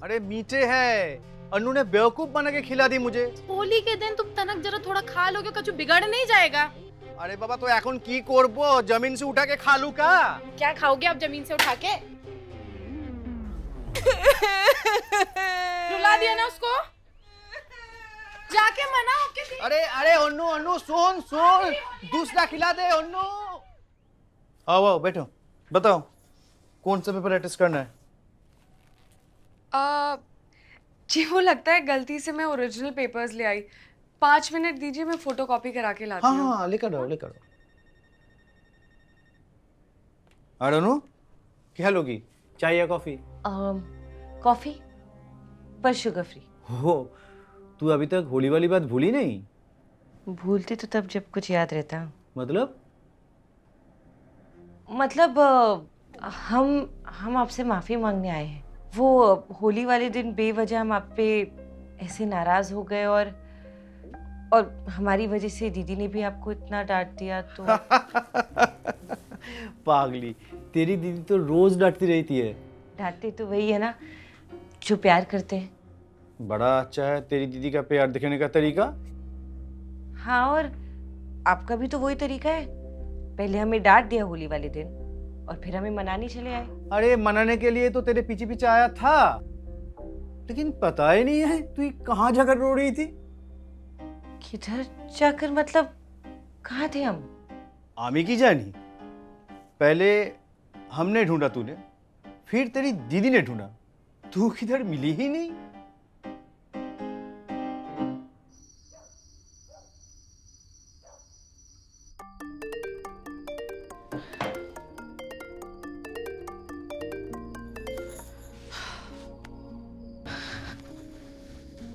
अरे मीठे है, अनु ने बेवकूफ बना के खिला दी मुझे। होली के दिन तुम तनक जरा थोड़ा खा लोगे, कुछ बिगड़ नहीं जाएगा। अरे बाबा तो এখন কি করব, जमीन से उठा के खा लूं का? क्या खाओगे आप जमीन से उठा के? रुला दिया ना उसको, जाके मनाओ के। अरे अनु सुन, दूसरा खिला दे अनु। आओ बैठो, बताओ कौन सा पेपर अटेस्ट करना है? जी वो लगता है गलती से मैं ओरिजिनल पेपर्स ले आई। 5 मिनट दीजिए, मैं फोटोकॉपी करा के लाती हूँ। हाँ लेकर आओ। और अनु क्या लोगी, चाय या कॉफी? कॉफी, पर शुगर फ्री। हो, तू अभी तक होली वाली बात भूली नहीं? भूलती तो तब जब कुछ याद रहता। मतलब हम आपसे माफ़ी मांगने आए हैं। वो होली वाले दिन बेवजह हम आप पे ऐसे नाराज़ हो गए और हमारी वजह से दीदी ने भी आपको इतना डांट दिया तो पागली, तेरी दीदी तो रोज डांटती रहती है। डांटते तो वही है ना जो प्यार करते हैं। बड़ा अच्छा है तेरी दीदी का प्यार दिखाने का तरीका। हाँ, और आपका भी तो वही तरीका है। पहले हमें डांट दिया होली वाले दिन और फिर हमें मनाने चले आए। अरे मनाने के लिए तो तेरे पीछे पीछे आया था, लेकिन पता ही नहीं है तू कहाँ जाकर रो रही थी। किधर जाकर मतलब कहाँ थे हम? आमी की जानी, पहले हमने ढूंढा तूने, फिर तेरी दीदी ने ढूंढा, तू किधर मिली ही नहीं।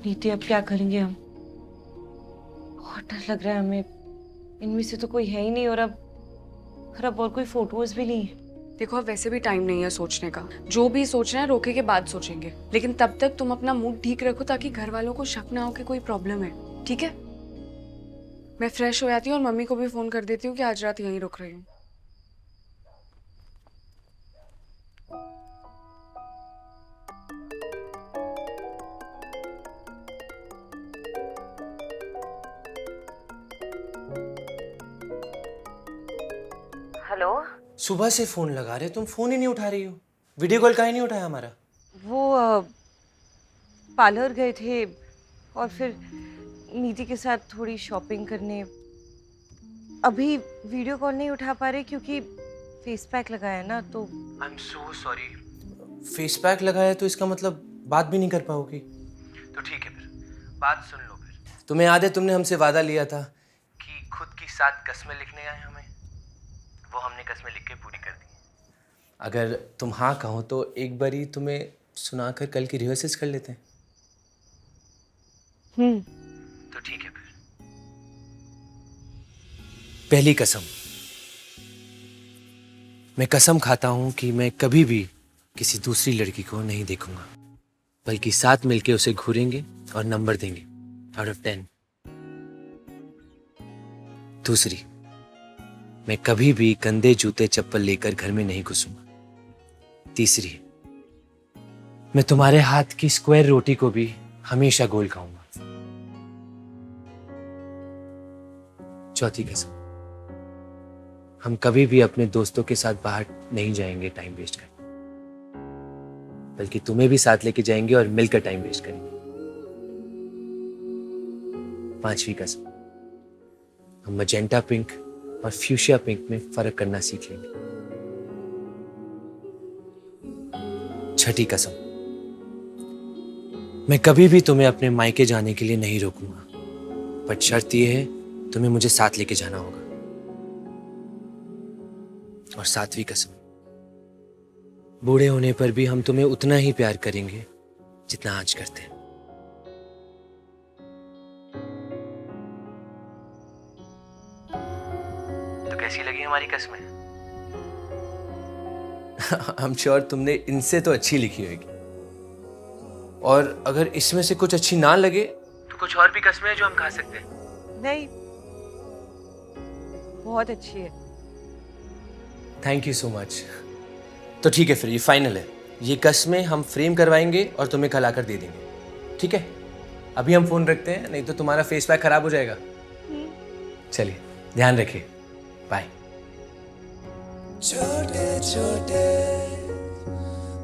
नीति, अब क्या करेंगे हम? बहुत डर लग रहा है हमें। इनमें से तो कोई है ही नहीं और अब कोई फोटोज भी नहीं है। देखो, अब वैसे भी टाइम नहीं है सोचने का। जो भी सोचना है रोके के बाद सोचेंगे, लेकिन तब तक तुम अपना मूड ठीक रखो ताकि घर वालों को शक ना हो कि कोई प्रॉब्लम है, ठीक है? मैं फ्रेश हो जाती हूँ और मम्मी को भी फोन कर देती हूँ कि आज रात यहीं रुक रही हूँ। हेलो, सुबह से फोन लगा रहे तुम फोन ही नहीं उठा रही हो। वीडियो कॉल काहे नहीं उठाया हमारा? वो पार्लर गए थे और फिर नीति के साथ थोड़ी शॉपिंग करने। अभी वीडियो कॉल नहीं उठा पा रहे क्योंकि फेस पैक लगाया ना, तो आई am so sorry. Face pack लगाया तो इसका मतलब बात भी नहीं कर पाओगी? तो ठीक है, फिर बात सुन लो। फिर तुम्हें याद है तुमने हमसे वादा लिया था कि खुद की 7 कस्में लिखने आए हमें, वो हमने कस्में लिख के पूरी कर दी। अगर तुम हाँ कहो तो एक बारी तुम्हें सुनाकर कल की रिहर्सल्स कर लेते हैं। तो ठीक है। फिर पहली कसम, मैं कसम खाता हूं कि मैं कभी भी किसी दूसरी लड़की को नहीं देखूंगा, बल्कि साथ मिलके उसे घूरेंगे और नंबर देंगे आउट ऑफ 10। दूसरी, मैं कभी भी गंदे जूते चप्पल लेकर घर में नहीं घुसूंगा। तीसरी, मैं तुम्हारे हाथ की स्क्वायर रोटी को भी हमेशा गोल खाऊंगा। चौथी कसम, हम कभी भी अपने दोस्तों के साथ बाहर नहीं जाएंगे टाइम वेस्ट कर, बल्कि तुम्हें भी साथ लेके जाएंगे और मिलकर टाइम वेस्ट करेंगे। पांचवी कसम, हम मजेंटा पिंक और फ्यूशिया पिंक में फर्क करना सीख लेंगे। छठी कसम, मैं कभी भी तुम्हें अपने मायके जाने के लिए नहीं रोकूंगा, पर शर्त यह है तुम्हें मुझे साथ लेके जाना होगा। और सातवीं कसम, बूढ़े होने पर भी हम तुम्हें उतना ही प्यार करेंगे जितना आज करते हैं। तो कैसी लगी हमारी कस्में? आई एम श्योर तुमने इनसे तो अच्छी लिखी होगी, और अगर इसमें से कुछ अच्छी ना लगे तो कुछ और भी कस्में हैं जो हम खा सकते हैं। नहीं, बहुत अच्छी है। Thank you so much. तो ठीक है, फिर ये फाइनल है। ये कस्में हम फ्रेम करवाएंगे और तुम्हें कल आकर दे देंगे, ठीक है? अभी हम फोन रखते हैं, नहीं तो तुम्हारा फेस पैक खराब हो जाएगा। चलिए, ध्यान रखिए, बाय। छोटे छोटे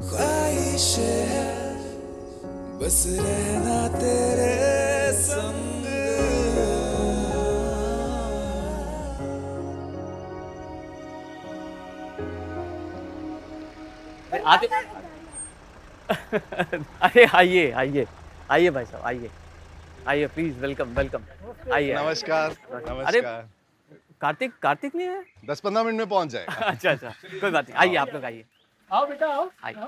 ख्वाहिशें हैं, बस रहना तेरे संग। आते अरे आइए आइए आइए भाई साहब, आइए आइए, प्लीज वेलकम वेलकम, आइए। नमस्कार। अरे कार्तिक नहीं है? 10-15 मिनट में पहुंच जाएगा। अच्छा, कोई बात नहीं, आइए आप लोग आइए। आओ बेटा आओ। आइए।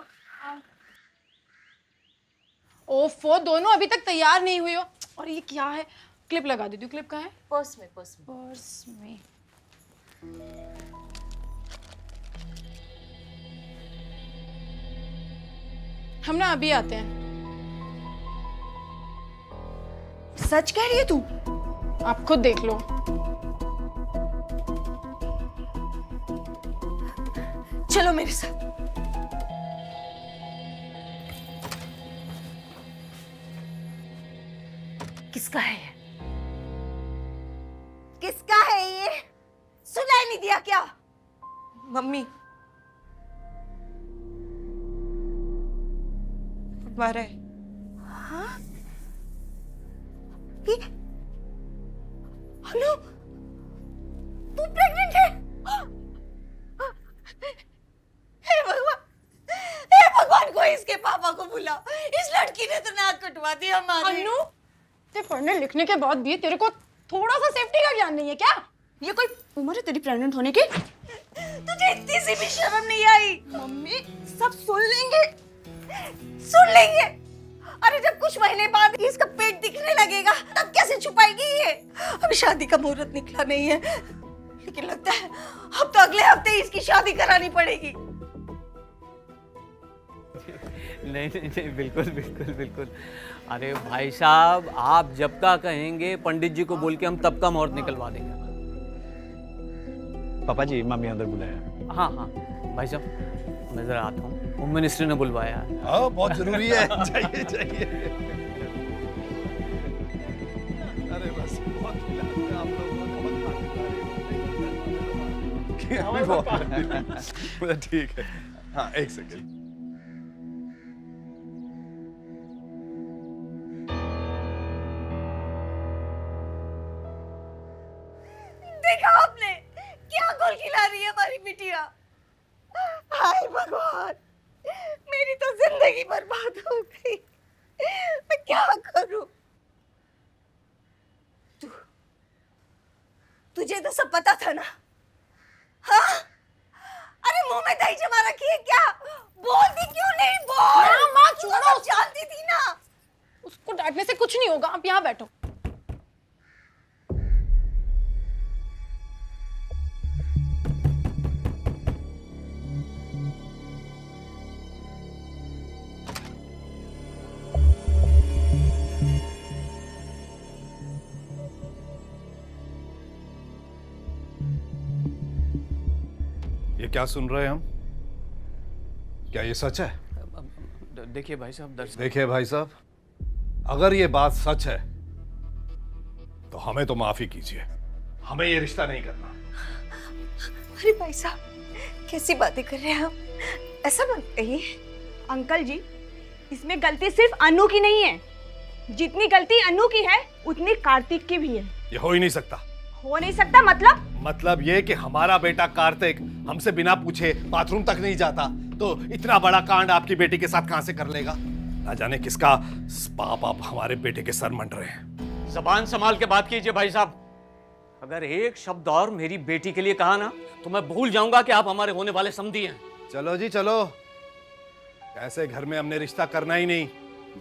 ओफो, दोनों अभी तक तैयार नहीं हुई हो। और ये क्या है? क्लिप लगा देती हूँ। क्लिप कहाँ है? पर्स में। पर्स में। हम ना अभी आते हैं। सच कह रही है तू? आप खुद देख लो। चलो मेरे साथ। किसका है ये? किसका है ये? सुनाई नहीं दिया क्या? मम्मी, हमारा है। हाँ? ये अनु, तू प्रेग्नेंट है? हे भगवान, हे भगवान, कोई इसके पापा को बुलाओ। इस लड़की ने तो नाक कटवा दी हमारी। अनु, ते पढ़ने लिखने के बाद भी तेरे को थोड़ा सा सेफ्टी का ज्ञान नहीं है क्या? ये कोई उम्र है तेरी प्रेग्नेंट होने की? तुझे इतनी सी भी शर्म नहीं आई? मम्मी, सब सुन लेंगे, सुन लेंगे। अरे जब कुछ महीने बाद इसका पेट दिखने लगेगा तब कैसे छुपाएगी ये? अभी शादी का मुहूर्त निकला नहीं है, लेकिन लगता है अब तो अगले हफ्ते ही इसकी शादी करानी पड़ेगी। नहीं नहीं नहीं, बिल्कुल बिल्कुल बिल्कुल। अरे भाई साहब, आप जब का कहेंगे पंडित जी को बोल के हम तब का मुहूर्त निकलवा देंगे। पापा जी, मम्मी अंदर बुलाया। हाँ हाँ भाई साहब, मैं जरा आता हूँ, होम मिनिस्टर ने बुलवाया। हाँ, बहुत जरूरी है। जाइए जाइए। अरे बस बहुत खिलाते हैं आप लोग, बहुत ठीक है। हाँ, एक सेकेंड। देखा आपने क्या गोल खिला रही है हमारी बिटिया? हाय भगवान, मेरी तो जिंदगी बर्बाद हो गई। मैं क्या करूं? तुझे तो सब पता था ना? हाँ? अरे मुंह में दही जमा रखी है क्या? बोलती क्यों नहीं? बोल। माँ छोड़ो, जानती थी ना। उसको डांटने से कुछ नहीं होगा, आप यहाँ बैठो। ये क्या सुन रहे हैं हम? क्या ये सच है? देखिए भाई साहब, दरअसल देखिए भाई साहब, अगर ये बात सच है तो हमें तो माफी कीजिए, हमें ये रिश्ता नहीं करना। अरे भाई साहब, कैसी बातें कर रहे हैं आप? ऐसा मत कहिए। अंकल जी, इसमें गलती सिर्फ अनु की नहीं है। जितनी गलती अनु की है उतनी कार्तिक की भी है। ये हो ही नहीं सकता। हो नहीं सकता मतलब ये कि हमारा बेटा कार्तिक हमसे बिना पूछे बाथरूम तक नहीं जाता, तो इतना बड़ा कांड आपकी बेटी के साथ कहां से कर लेगा? ना जाने किसका पाप आप हमारे बेटे के सर मंड रहे हैं। जबान संभाल के बात कीजिए भाई साहब। अगर एक शब्द और मेरी बेटी के लिए कहा ना तो मैं भूल जाऊंगा कि आप हमारे होने वाले समधी हैं। चलो जी चलो, ऐसे घर में हमने रिश्ता करना ही नहीं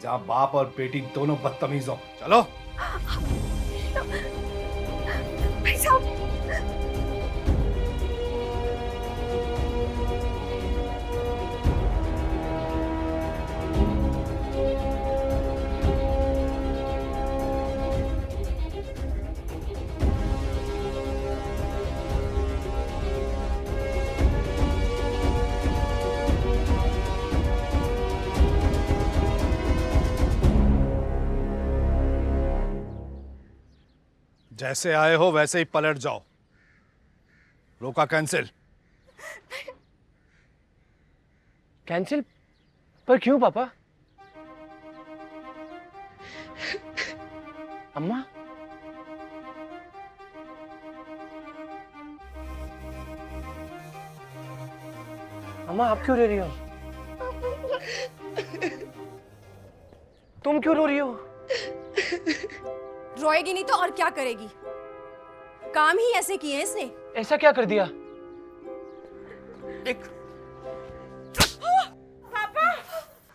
जहां बाप और बेटी दोनों बदतमीज हो। चलो भाई साहब, जैसे आए हो वैसे ही पलट जाओ। रोका कैंसिल। कैंसिल? पर क्यों पापा? अम्मा? अम्मा, आप क्यों रो रही हो? तुम क्यों रो रही हो? रोएगी नहीं तो और क्या करेगी? काम ही ऐसे किए हैं इसने। ऐसा क्या कर दिया? एक पापा,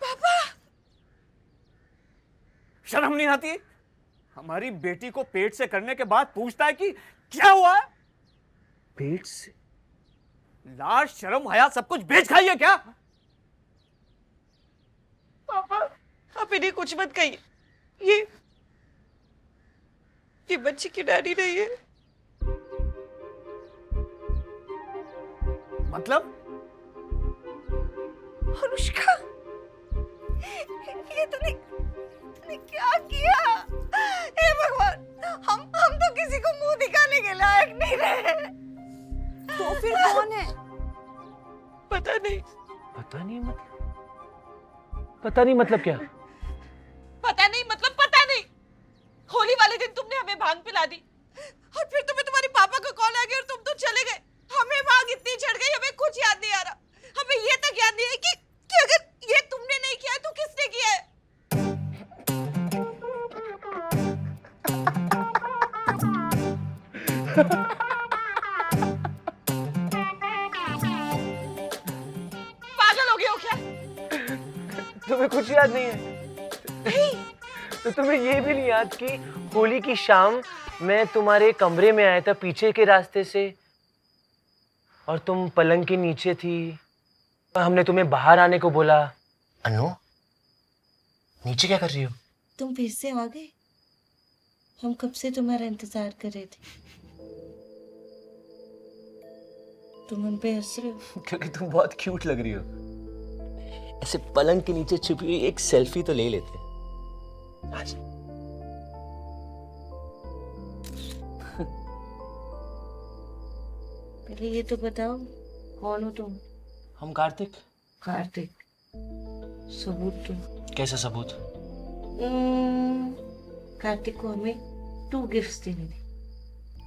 पापा, शर्म नहीं आती? हमारी बेटी को पेट से करने के बाद पूछता है कि क्या हुआ? पेट से? लाज शर्म हया सब कुछ बेच खाई है क्या? पापा आप इन्हें कुछ मत कहिए, ये बच्ची की डैडी नहीं है। मतलब? अनुष्का, ये तूने क्या किया? हे भगवान, हम तो किसी को मुंह दिखाने के लायक नहीं रहे। तो फिर कौन है? पता नहीं। पता नहीं मतलब क्या? पता नहीं मतलब पता नहीं। होली वाले दिन तुमने हमें भांग पिला दी और फिर तुम्हें तुम्हारे पापा का कॉल आ गया और तुम तो चले गए। हमें भांग इतनी चढ़ गई, हमें कुछ याद नहीं आ रहा। हमें ये तक याद नहीं है कि अगर ये तुमने नहीं किया है तो किसने किया है। पागल हो गए हो क्या? तुम्हें कुछ याद नहीं है? तो तुम्हें ये भी नहीं याद कि होली की शाम मैं तुम्हारे कमरे में आया था पीछे के रास्ते से और तुम पलंग के नीचे थी और हमने तुम्हें बाहर आने को बोला। अनु, नीचे क्या कर रही हो? तुम फिर से आ गए? हम कब से तुम्हारा इंतजार कर रहे थे। तुम उन पे हंस रहे हो क्योंकि तुम बहुत क्यूट लग रही हो। ऐसे पलंग के नीचे छुपी हुई एक सेल्फी तो ले लेते। आज पहले ये तो बताओ, कौन हो तुम? हम कार्तिक। कार्तिक? सबूत दो। कैसा सबूत? कार्तिक को हमें 2 गिफ्ट्स देने थे,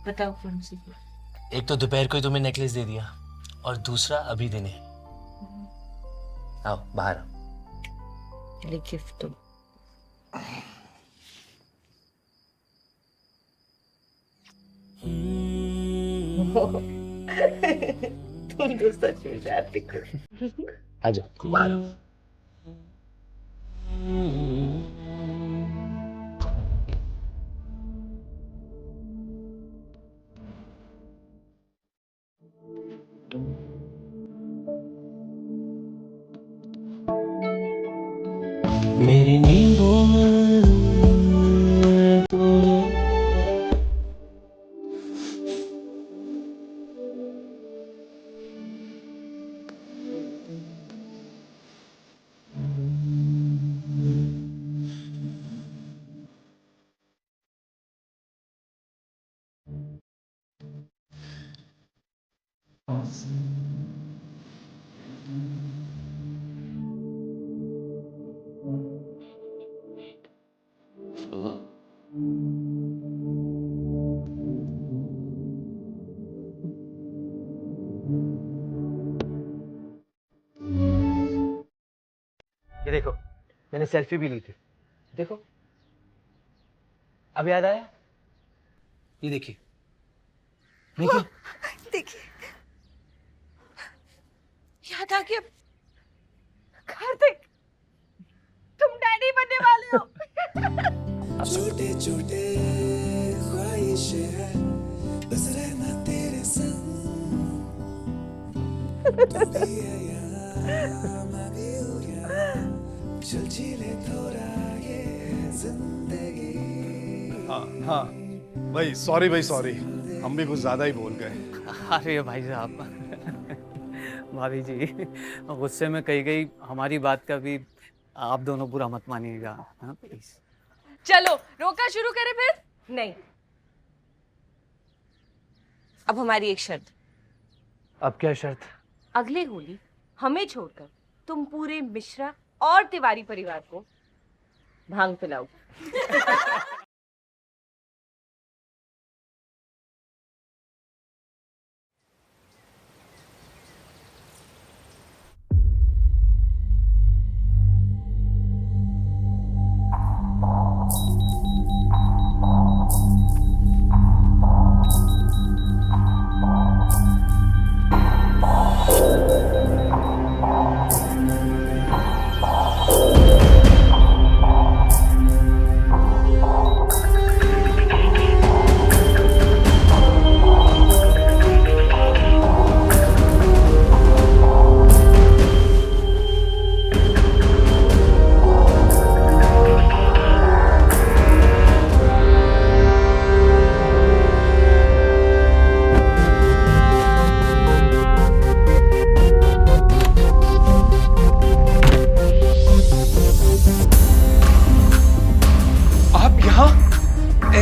बताओ कौन सी गिफ्ट? एक तो दोपहर को ही तुम्हें नेकलेस दे दिया और दूसरा अभी देने। आओ बाहर आओ। पहले गिफ्ट दो। तुम तो सच में कार्तिक हो। आ जाओ बाहर। मेरी नींदों में ये देखो, मैंने सेल्फी भी ली थी। देखो, अब याद आया? ये देखिए, देखिए, देखिए, याद आ गया। कार्तिक, तुम डैडी बनने वाले हो। छोटे छोटे ख्वाहिशें हैं, बस रहना तेरे संग। तू भी है यहाँ, मैं भी हूँ यहाँ, चल जीले थोड़ा ये जिंदगी। हाँ भाई, सॉरी भाई, सॉरी, हम भी कुछ ज्यादा ही बोल गए। अरे भाई साहब, भाभी जी गुस्से में कही गई हमारी बात का भी आप दोनों बुरा मत मानिएगा, हाँ प्लीज। चलो रोका शुरू करें फिर? नहीं, अब हमारी एक शर्त। अब क्या शर्त? अगले होली हमें छोड़कर तुम पूरे मिश्रा और तिवारी परिवार को भांग पिलाओ।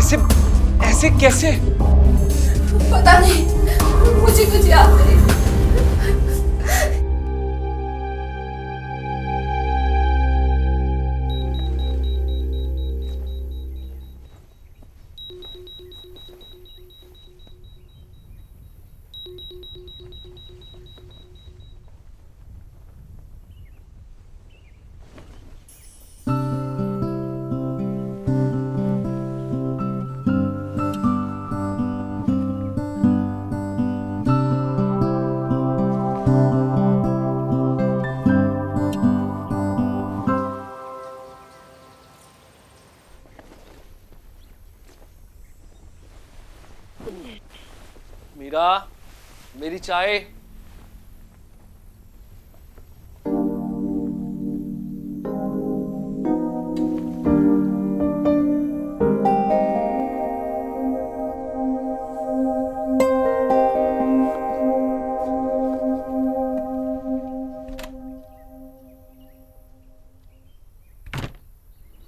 ऐसे ऐसे कैसे? पता नहीं, मुझे कुछ याद नहीं। मीरा, मेरी चाय।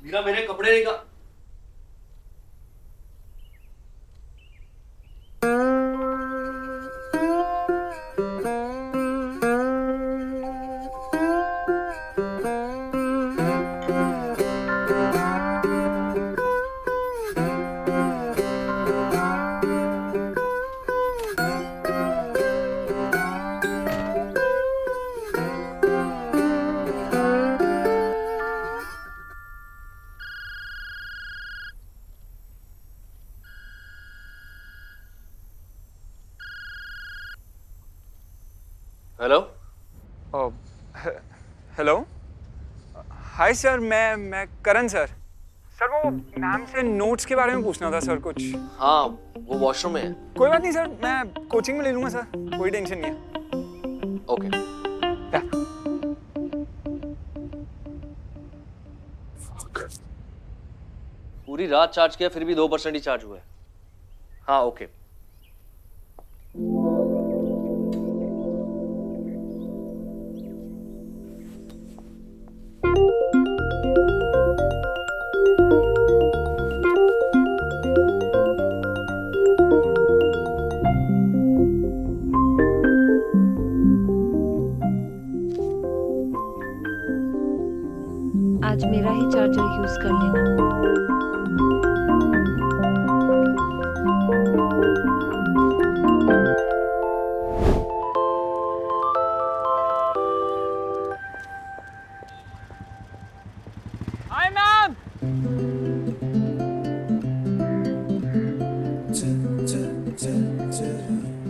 मीरा, मेरे कपड़े निकाल। हेलो। हेलो, हाय सर, मैं करण सर। सर वो मैम से नोट्स के बारे में पूछना था सर कुछ। हाँ, वो वॉशरूम में है। कोई बात नहीं सर, मैं कोचिंग में ले लूंगा सर, कोई टेंशन नहीं है। ओके। पूरी रात चार्ज किया फिर भी 2% ही चार्ज हुआ है। हाँ ओके। आज मेरा ही चार्जर यूज कर लेना। Hi ma'am.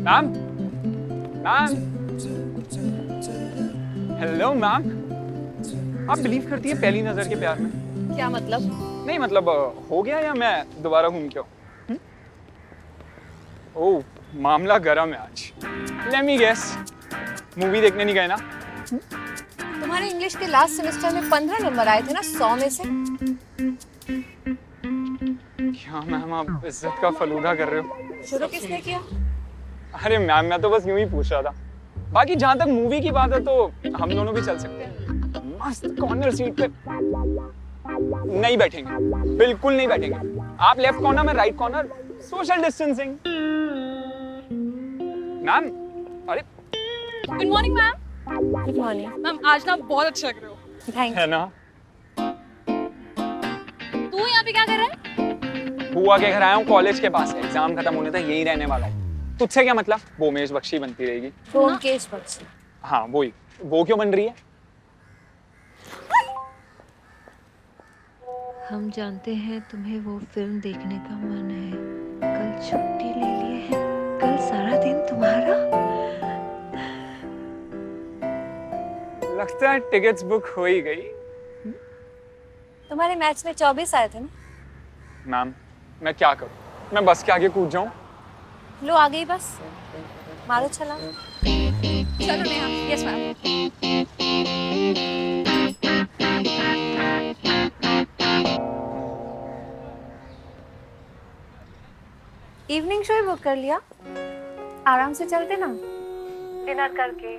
Ma'am, ma'am, hello ma'am. आप बिलीव करती है पहली नजर के प्यार में? क्या मतलब? नहीं मतलब हो गया या मैं दोबारा घूम के आऊं? ओह, मामला गरम है आज। लेट मी गेस, मूवी देखने नहीं गए ना? तुम्हारे इंग्लिश के लास्ट सेमेस्टर में 15 नंबर आए थे ना 100 में से। क्या मैम आप इज्जत का फलूदा कर रहे हो? शुरू किसने किया? अरे मैम, मैं तो बस यूं ही पूछ रहा था। बाकी जहां तक मूवी की बात है तो हम दोनों भी चल सकते हैं। मस्त कॉर्नर सीट पे। नहीं बैठेंगे, बिल्कुल नहीं बैठेंगे। आप लेफ्ट कॉर्नर, मैं right corner, social distancing. Ma'am, अरे good morning ma'am. Good morning ma'am. आज ना बहुत अच्छा लग रहे हो। थैंक है ना? तू यहाँ पे क्या कर रहा है? बुआ के घर आया हूँ, कॉलेज के पास है, एग्जाम खत्म होने तक यहीं रहने वाला हूँ। तुझसे क्या मतलब? बोमेश बख्शी बनती रहेगी। बोमकेश बख्शी। हाँ वही। वो क्यों बन रही है? हम जानते हैं तुम्हें वो फिल्म देखने का मन है। कल छुट्टी ले लिए हैं। कल सारा दिन तुम्हारा। लगता है टिकट्स बुक हो ही गई। तुम्हारे मैच में 24 आए थे ना? मैम, मैं क्या करूं? मैं बस के आगे कूद जाऊं? लो आ गई बस, मारो छलांग। चलो Neha. Yes ma'am. Evening show ही बुक कर लिया? आराम से चलते ना, डिनर करके,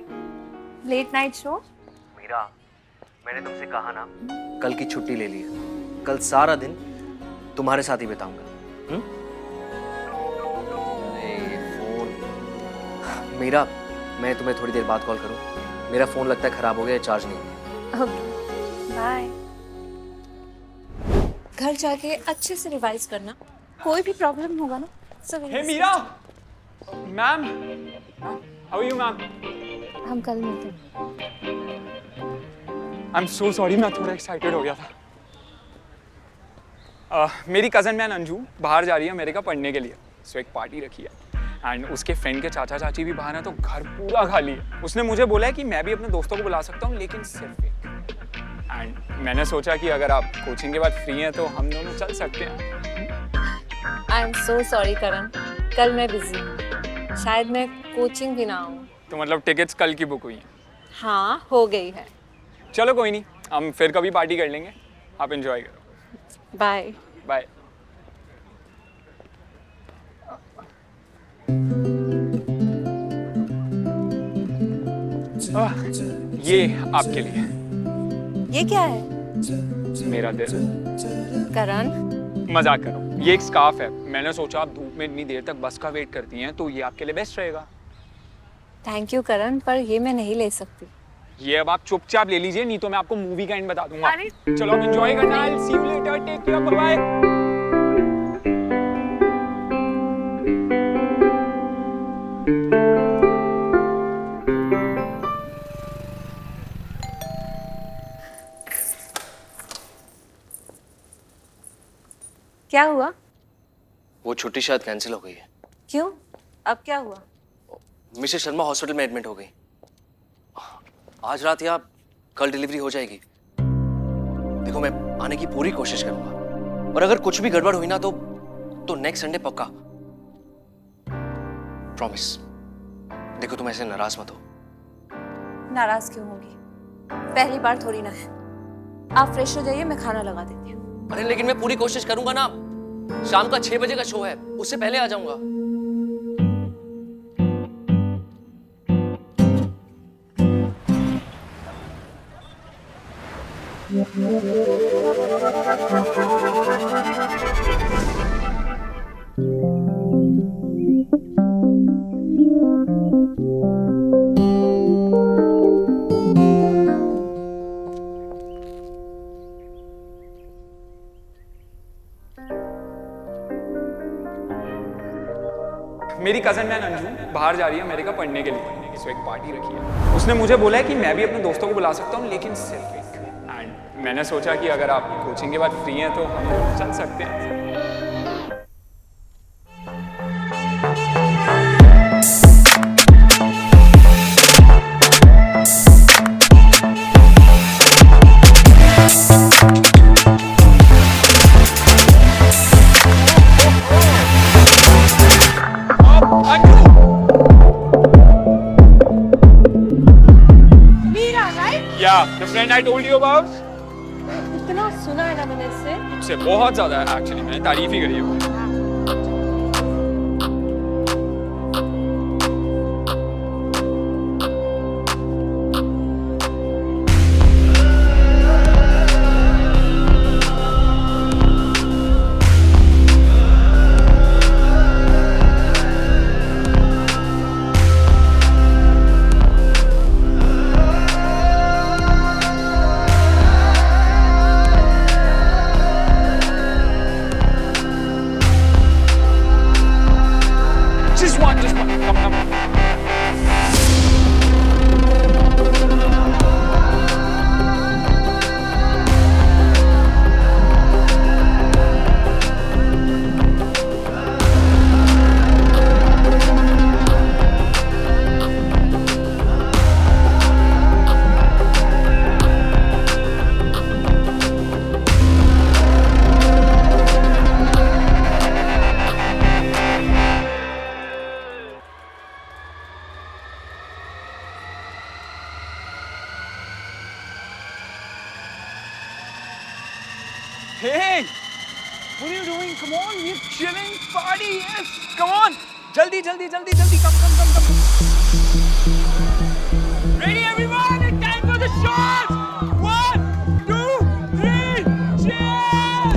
लेट नाइट शो। मीरा, मैंने तुमसे कहा ना, कल की छुट्टी ले ली है। कल सारा दिन तुम्हारे साथ ही बिताऊंगा। फोन मेरा, मैं तुम्हें थोड़ी देर बाद कॉल करूं? मेरा फोन लगता है खराब हो गया, चार्ज नहीं। बाय। घर जाके अच्छे से रिवाइज करना, कोई भी प्रॉब्लम होगा ना सब। Hey Meera, ma'am, how are you ma'am? हम कल मिलते हैं। आई एम सो सॉरी, मैं थोड़ा एक्साइटेड हो गया था। मेरी कज़न मैन अंजू बाहर जा रही है अमेरिका पढ़ने के लिए, सो एक पार्टी रखी है एंड उसके फ्रेंड के चाचा चाची भी बाहर हैं, तो घर पूरा खाली है। उसने मुझे बोला है कि मैं भी अपने दोस्तों को बुला सकता हूँ, लेकिन सिर्फ एक। एंड मैंने सोचा कि अगर आप कोचिंग के बाद फ्री हैं तो हम दोनों चल सकते हैं। आई एम सो सॉरी करण, कल मैं बिजी हूँ, शायद मैं कोचिंग भी ना आऊँ। तो मतलब टिकट्स कल की बुक हुई हैं? हाँ, हो गई है। चलो कोई नहीं, हम फिर कभी पार्टी कर लेंगे, आप एंजॉय करो। Bye bye. ये आपके लिए। ये क्या है? मेरा दिल। करण, मजाक करो, ये एक स्कार्फ है। मैंने सोचा आप धूप में इतनी देर तक बस का वेट करती हैं तो ये आपके लिए बेस्ट रहेगा। थैंक यू करण, पर ये मैं नहीं ले सकती। ये अब आप चुपचाप ले लीजिए, नहीं तो मैं आपको मूवी का एंड बता दूंगा। चलो अब एंजॉय करना, I will see you later, take care, bye bye. क्या हुआ? वो छुट्टी शायद कैंसिल हो गई है। क्यों? अब क्या हुआ? मिसेस शर्मा हॉस्पिटल में एडमिट हो गई। आज रात या कल डिलीवरी हो जाएगी। देखो मैं आने की पूरी कोशिश करूंगा, और अगर कुछ भी गड़बड़ हुई ना तो नेक्स्ट संडे पक्का, प्रॉमिस। देखो तुम ऐसे नाराज मत हो। नाराज क्यों होगी? पहली बार थोड़ी ना है। आप फ्रेश हो जाइए, मैं खाना लगा देती हूँ। अरे लेकिन मैं पूरी कोशिश करूंगा ना। शाम का 6 बजे का शो है, उससे पहले आ जाऊंगा। मेरी कज़न मैन अंजू बाहर जा रही है अमेरिका पढ़ने के लिए, सो एक पार्टी रखी है। उसने मुझे बोला है कि मैं भी अपने दोस्तों को बुला सकता हूँ, लेकिन सिर्फ एक। एंड मैंने सोचा कि अगर आप कोचिंग के बाद फ्री हैं तो हम चल सकते हैं। Yeah, the friend I told you about. इतना सुना है ना मैंने इससे। उससे बहुत ज़्यादा है एक्चुअली, मैंने तारीफ ही करी है वो। Just one. Come. Hey, what are you doing? Come on, we're chilling, party, yes. Come on, jaldi, come. Ready, everyone? It's time for the shots. 1, 2, 3, cheers!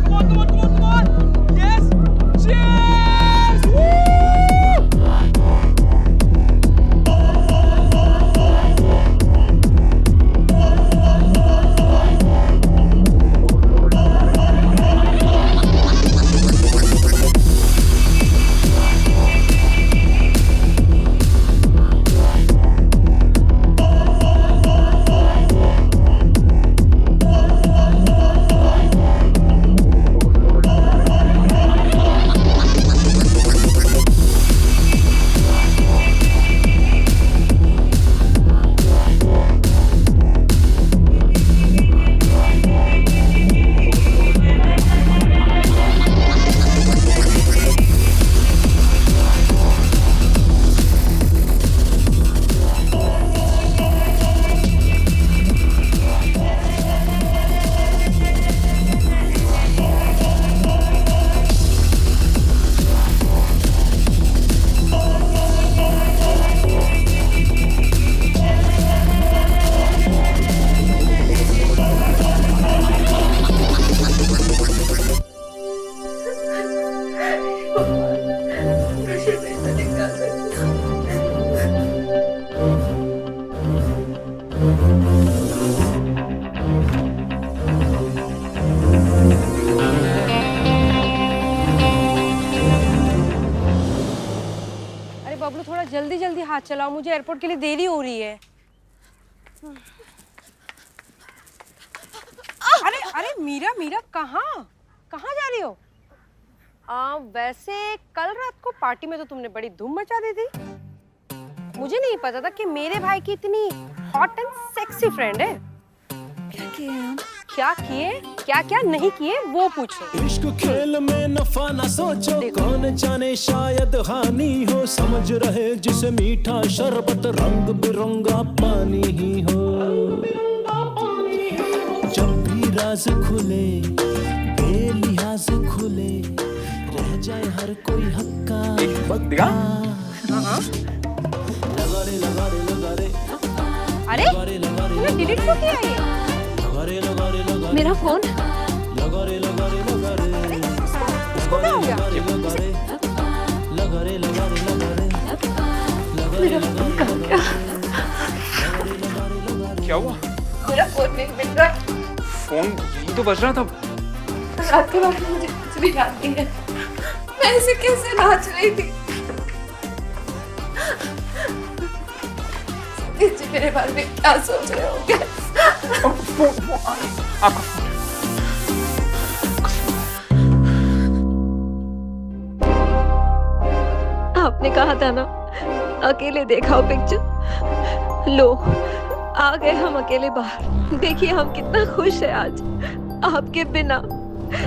Come on. थोड़ा जल्दी जल्दी हाथ चलाओ, मुझे एयरपोर्ट के लिए देरी हो रही है। अरे अरे मीरा मीरा कहाँ कहाँ जा रही हो? वैसे कल रात को पार्टी में तो तुमने बड़ी धूम मचा दी थी। मुझे नहीं पता था कि मेरे भाई की इतनी हॉट एंड सेक्सी फ्रेंड है। क्या किए हम? क्या क्या नहीं किए वो पूछो। इश्क खेल में नफा ना सोचो, कौन जाने शायद हानि हो, समझ रहे जिसे मीठा शरबत रंग बिरंगा पानी ही हो। जब भी राज खुले बेलिहाज खुले, रह जाए हर कोई हक्का बक्का। अरे तूने डिलीट क्यों किया ये? मेरा फोन इसको क्या हो गया? मेरा फोन कहाँ गया? क्या हुआ? मेरा फोन नहीं मिल रहा। फोन यही तो बज रहा था। रात के वक्त मुझे कुछ भी याद नहीं है, मैं ऐसे कैसे नाच रही थी। सतीश जी मेरे बारे में क्या सोच रहे होंगे? आपका आपने कहा था ना अकेले देखा हो पिक्चर, लो आ गए हम अकेले बाहर। देखिए हम कितना खुश है आज, आपके बिना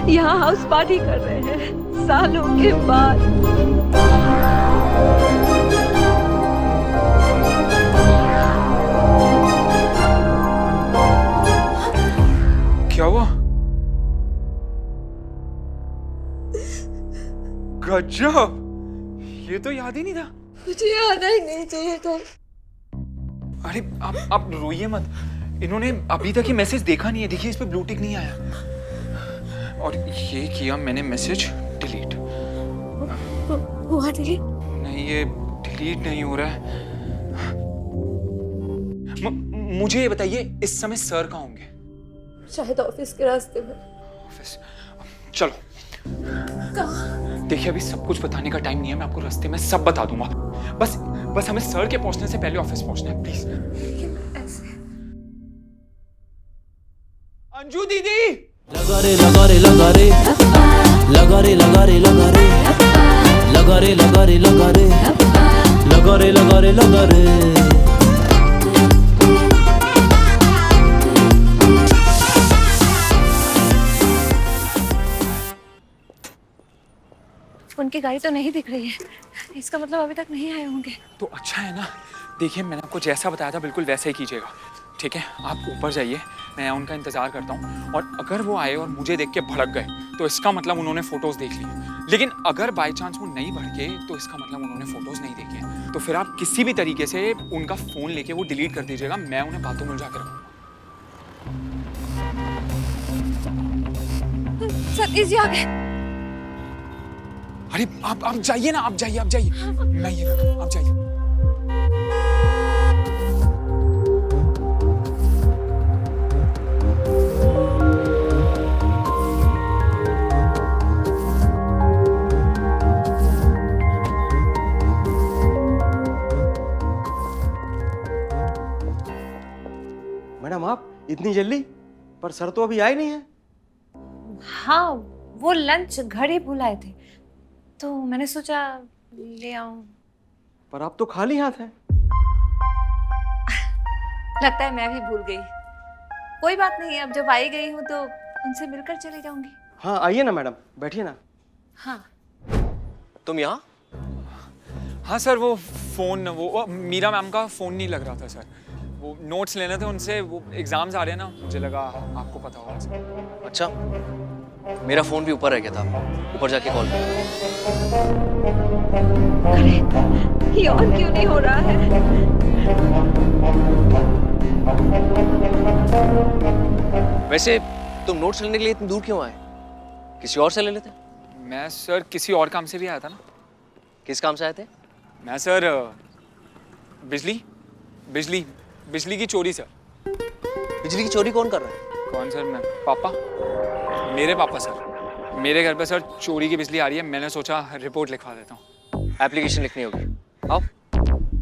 यहाँ हाउस पार्टी कर रहे हैं सालों के बाद। क्या हुआ? गजब, ये तो याद ही नहीं था। मुझे याद ही नहीं चाहिए था। अरे आप रोइए मत, इन्होंने अभी तक ये मैसेज देखा नहीं है। देखिए इस पे ब्लू टिक नहीं आया, और ये किया मैंने मैसेज डिलीट। हुआ डिलीट? नहीं, ये डिलीट नहीं हो रहा है। मुझे ये बताइए इस समय सर कहाँ होंगे? शायद ऑफिस के रास्ते में। ऑफिस? चलो। देखिए अभी सब कुछ बताने का टाइम नहीं है, मैं आपको रास्ते में सब बता दूंगा। बस हमें सर के पहुंचने से पहले ऑफिस पहुंचना है, प्लीज। अंजू दीदी! लगा रे लगा रे लगा रे लगा रे लगा रे लगा रे लगा रे लगा रे लगा रे लगा रे लगा रे लगा रे। उनकी गाड़ी तो नहीं दिख रही है, इसका मतलब अभी तक नहीं आए होंगे। तो अच्छा है ना। देखिए मैंने आपको जैसा बताया था बिल्कुल वैसा ही कीजिएगा, ठीक है? आप ऊपर जाइए, मैं उनका इंतजार करता हूँ, और अगर वो आए और मुझे देख के भड़क गए तो इसका मतलब उन्होंने फोटोज देख ली। लेकिन अगर बाय चांस वो नहीं भड़के तो इसका मतलब उन्होंने फोटोज नहीं देखे। तो फिर आप किसी भी तरीके से उनका फोन लेके वो डिलीट कर दीजिएगा, मैं उन्हें बातों में उलझा के रखूँगा। सतीश जी आ गए। अरे आप जाइए ना, आप जाइए मैं ये आप जाइए। मैडम आप इतनी जल्दी? पर सर तो अभी आए नहीं है। हाँ वो लंच घर ही भुलाए थे तो मैंने सोचा ले आऊं। पर आप तो खाली हाथ हैं। लगता है मैं भी भूल गई। कोई बात नहीं, अब जब आई गई हूँ तो उनसे मिलकर चली जाऊंगी। हाँ आइए ना मैडम, बैठिए ना। हाँ। तुम यहाँ? हाँ सर, वो फोन वो मीरा मैम का फोन नहीं लग रहा था सर। वो नोट्स लेने थे उनसे, वो एग्जाम्स आ रहे हैं ना, मुझे लगा आपको पता होगा सर। अच्छा, मेरा फोन भी ऊपर रह गया था, ऊपर जाके कॉल कर। अरे ये ऑन क्यों नहीं हो रहा है? वैसे तुम नोट्स लेने के लिए इतनी दूर क्यों आए? किसी और से ले लेते? मैं सर किसी और काम से भी आया था ना। किस काम से आए थे? मैं सर बिजली की चोरी सर। बिजली की चोरी कौन कर रहा है? कौन सर? मैं पापा, मेरे पापा सर। मेरे घर पे सर चोरी की बिजली आ रही है, मैंने सोचा रिपोर्ट लिखवा देता हूँ। एप्लीकेशन लिखनी होगी, आओ।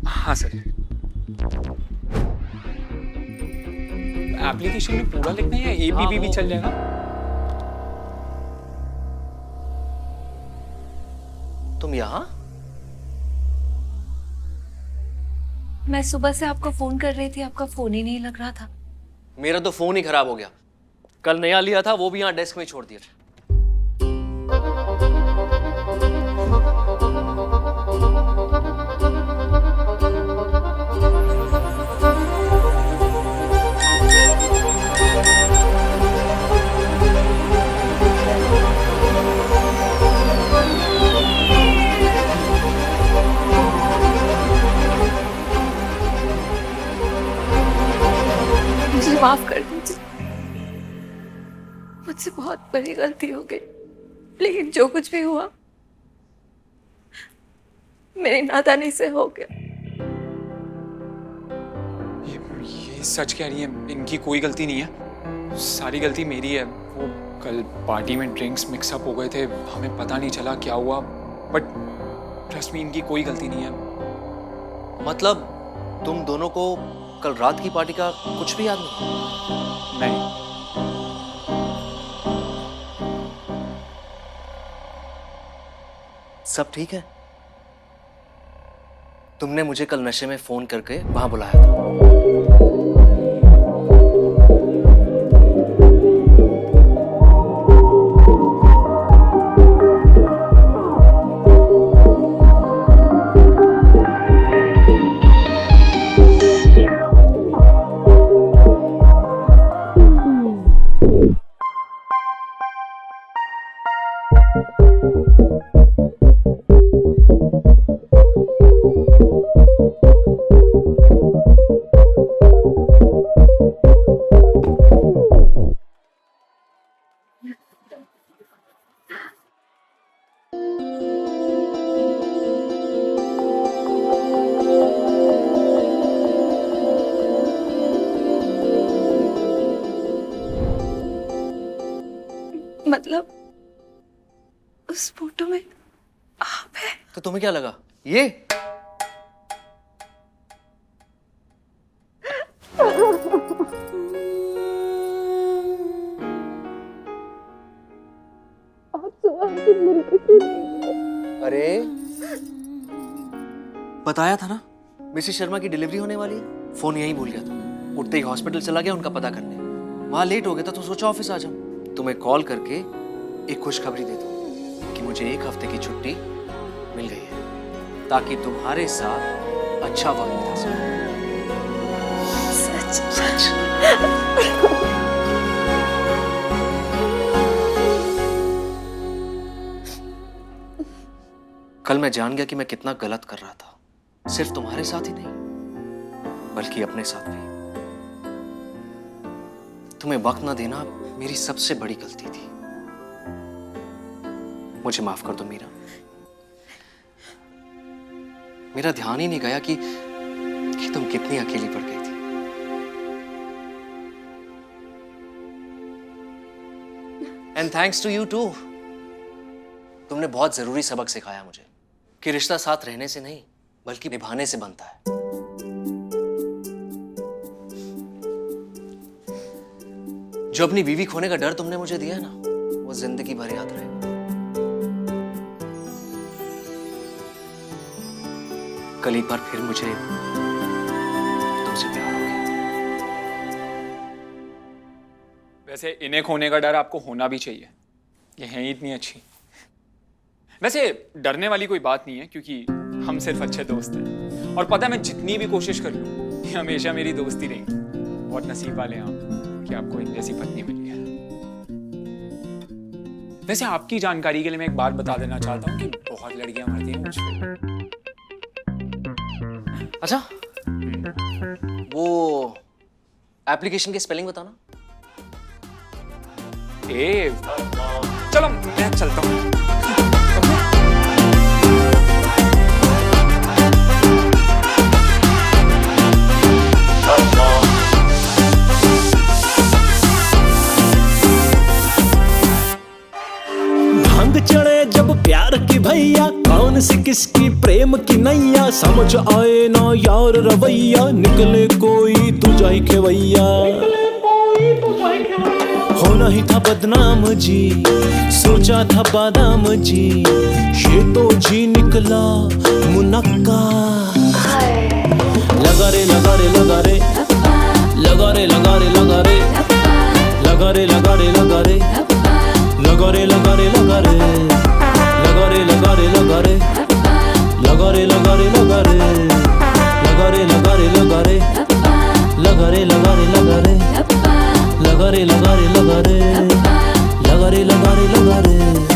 हाँ सर। एप्लीकेशन में पूरा लिखना है या एपीपी भी चल जाएगा? तुम यहाँ? मैं सुबह से आपको फोन कर रही थी, आपका फोन ही नहीं लग रहा था। मेरा तो फोन ही खराब हो गया। कल नया लिया था, वो भी यहाँ डेस्क में छोड़ दिया। मुझे माफ कर दीजिए, मुझसे बहुत बड़ी गलती हो गई, लेकिन जो कुछ भी हुआ मेरी नादानी से हो गया। ये सच कह रही है, इनकी कोई गलती नहीं है, सारी गलती मेरी है। वो कल पार्टी में ड्रिंक्स मिक्सअप हो गए थे, हमें पता नहीं चला क्या हुआ, बट ट्रस्ट मी इनकी कोई गलती नहीं है। मतलब तुम दोनों को कल रात की पार्टी का कुछ भी याद नहीं? सब ठीक है? तुमने मुझे कल नशे में फोन करके वहां बुलाया था। मतलब उस फोटो में आप है? तो तुम्हें क्या लगा? ये अरे बताया था ना, मिसेस शर्मा की डिलीवरी होने वाली है। फोन यहीं भूल गया था, उठते ही हॉस्पिटल चला गया उनका पता करने। वहां लेट हो गया था तो सोचा ऑफिस आ जाऊं, तुम्हें कॉल करके एक खुशखबरी दे दूं कि मुझे 1 हफ्ते की छुट्टी मिल गई है, ताकि तुम्हारे साथ अच्छा वक्त बिता सकूं। सच। कल मैं जान गया कि मैं कितना गलत कर रहा था, सिर्फ तुम्हारे साथ ही नहीं बल्कि अपने साथ भी। तुम्हें वक्त ना देना मेरी सबसे बड़ी गलती थी। मुझे माफ कर दो मीरा। मेरा ध्यान ही नहीं गया कि तुम कितनी अकेली पड़ गई थी। And thanks to you too. तुमने बहुत जरूरी सबक सिखाया मुझे कि रिश्ता साथ रहने से नहीं बल्कि निभाने से बनता है। जो अपनी बीवी खोने का डर तुमने मुझे दिया है ना, वो जिंदगी भर याद रहेगा। कल एक बार फिर मुझे तुमसे प्यार हो गया। वैसे इन्हें खोने का डर आपको होना भी चाहिए, ये हैं इतनी अच्छी। वैसे डरने वाली कोई बात नहीं है, क्योंकि हम सिर्फ अच्छे दोस्त हैं, और पता है मैं जितनी भी कोशिश कर लूं ये हमेशा मेरी दोस्ती रही। बहुत नसीब वाले हैं आप कि आपको इन जैसी पत्नी मिली है। वैसे आपकी जानकारी के लिए मैं एक बात बता देना चाहता हूँ कि बहुत लड़कियां मरती हैं मुझ पे। अच्छा, वो एप्लीकेशन की स्पेलिंग बताना। चलो मैं चलता हूँ। भांग चढ़े जब प्यार की की भैया, कौन सी किसकी प्रेम की नैया, समझ आए ना यार रवैया, निकले कोई तुझा ही खेवैया। होना ही था बदनाम जी, सोचा था बादाम जी, ये तो जी निकला मुनक्का। लगा रे लगा रे लगा रे, लगा रे लगा रे लगा रे, लगा रे लगा रे लगा रे, लगा रे लगा रे लगा रे, लगा रे लगा रे लगा रे, लगा रे लगा रे लगा रे, लगा रे लगा रे लगा रे, लगा रे लगा रे लगा रे, लगा रे लगा रे लगा रे, लगा रे लगा रे लगा रे।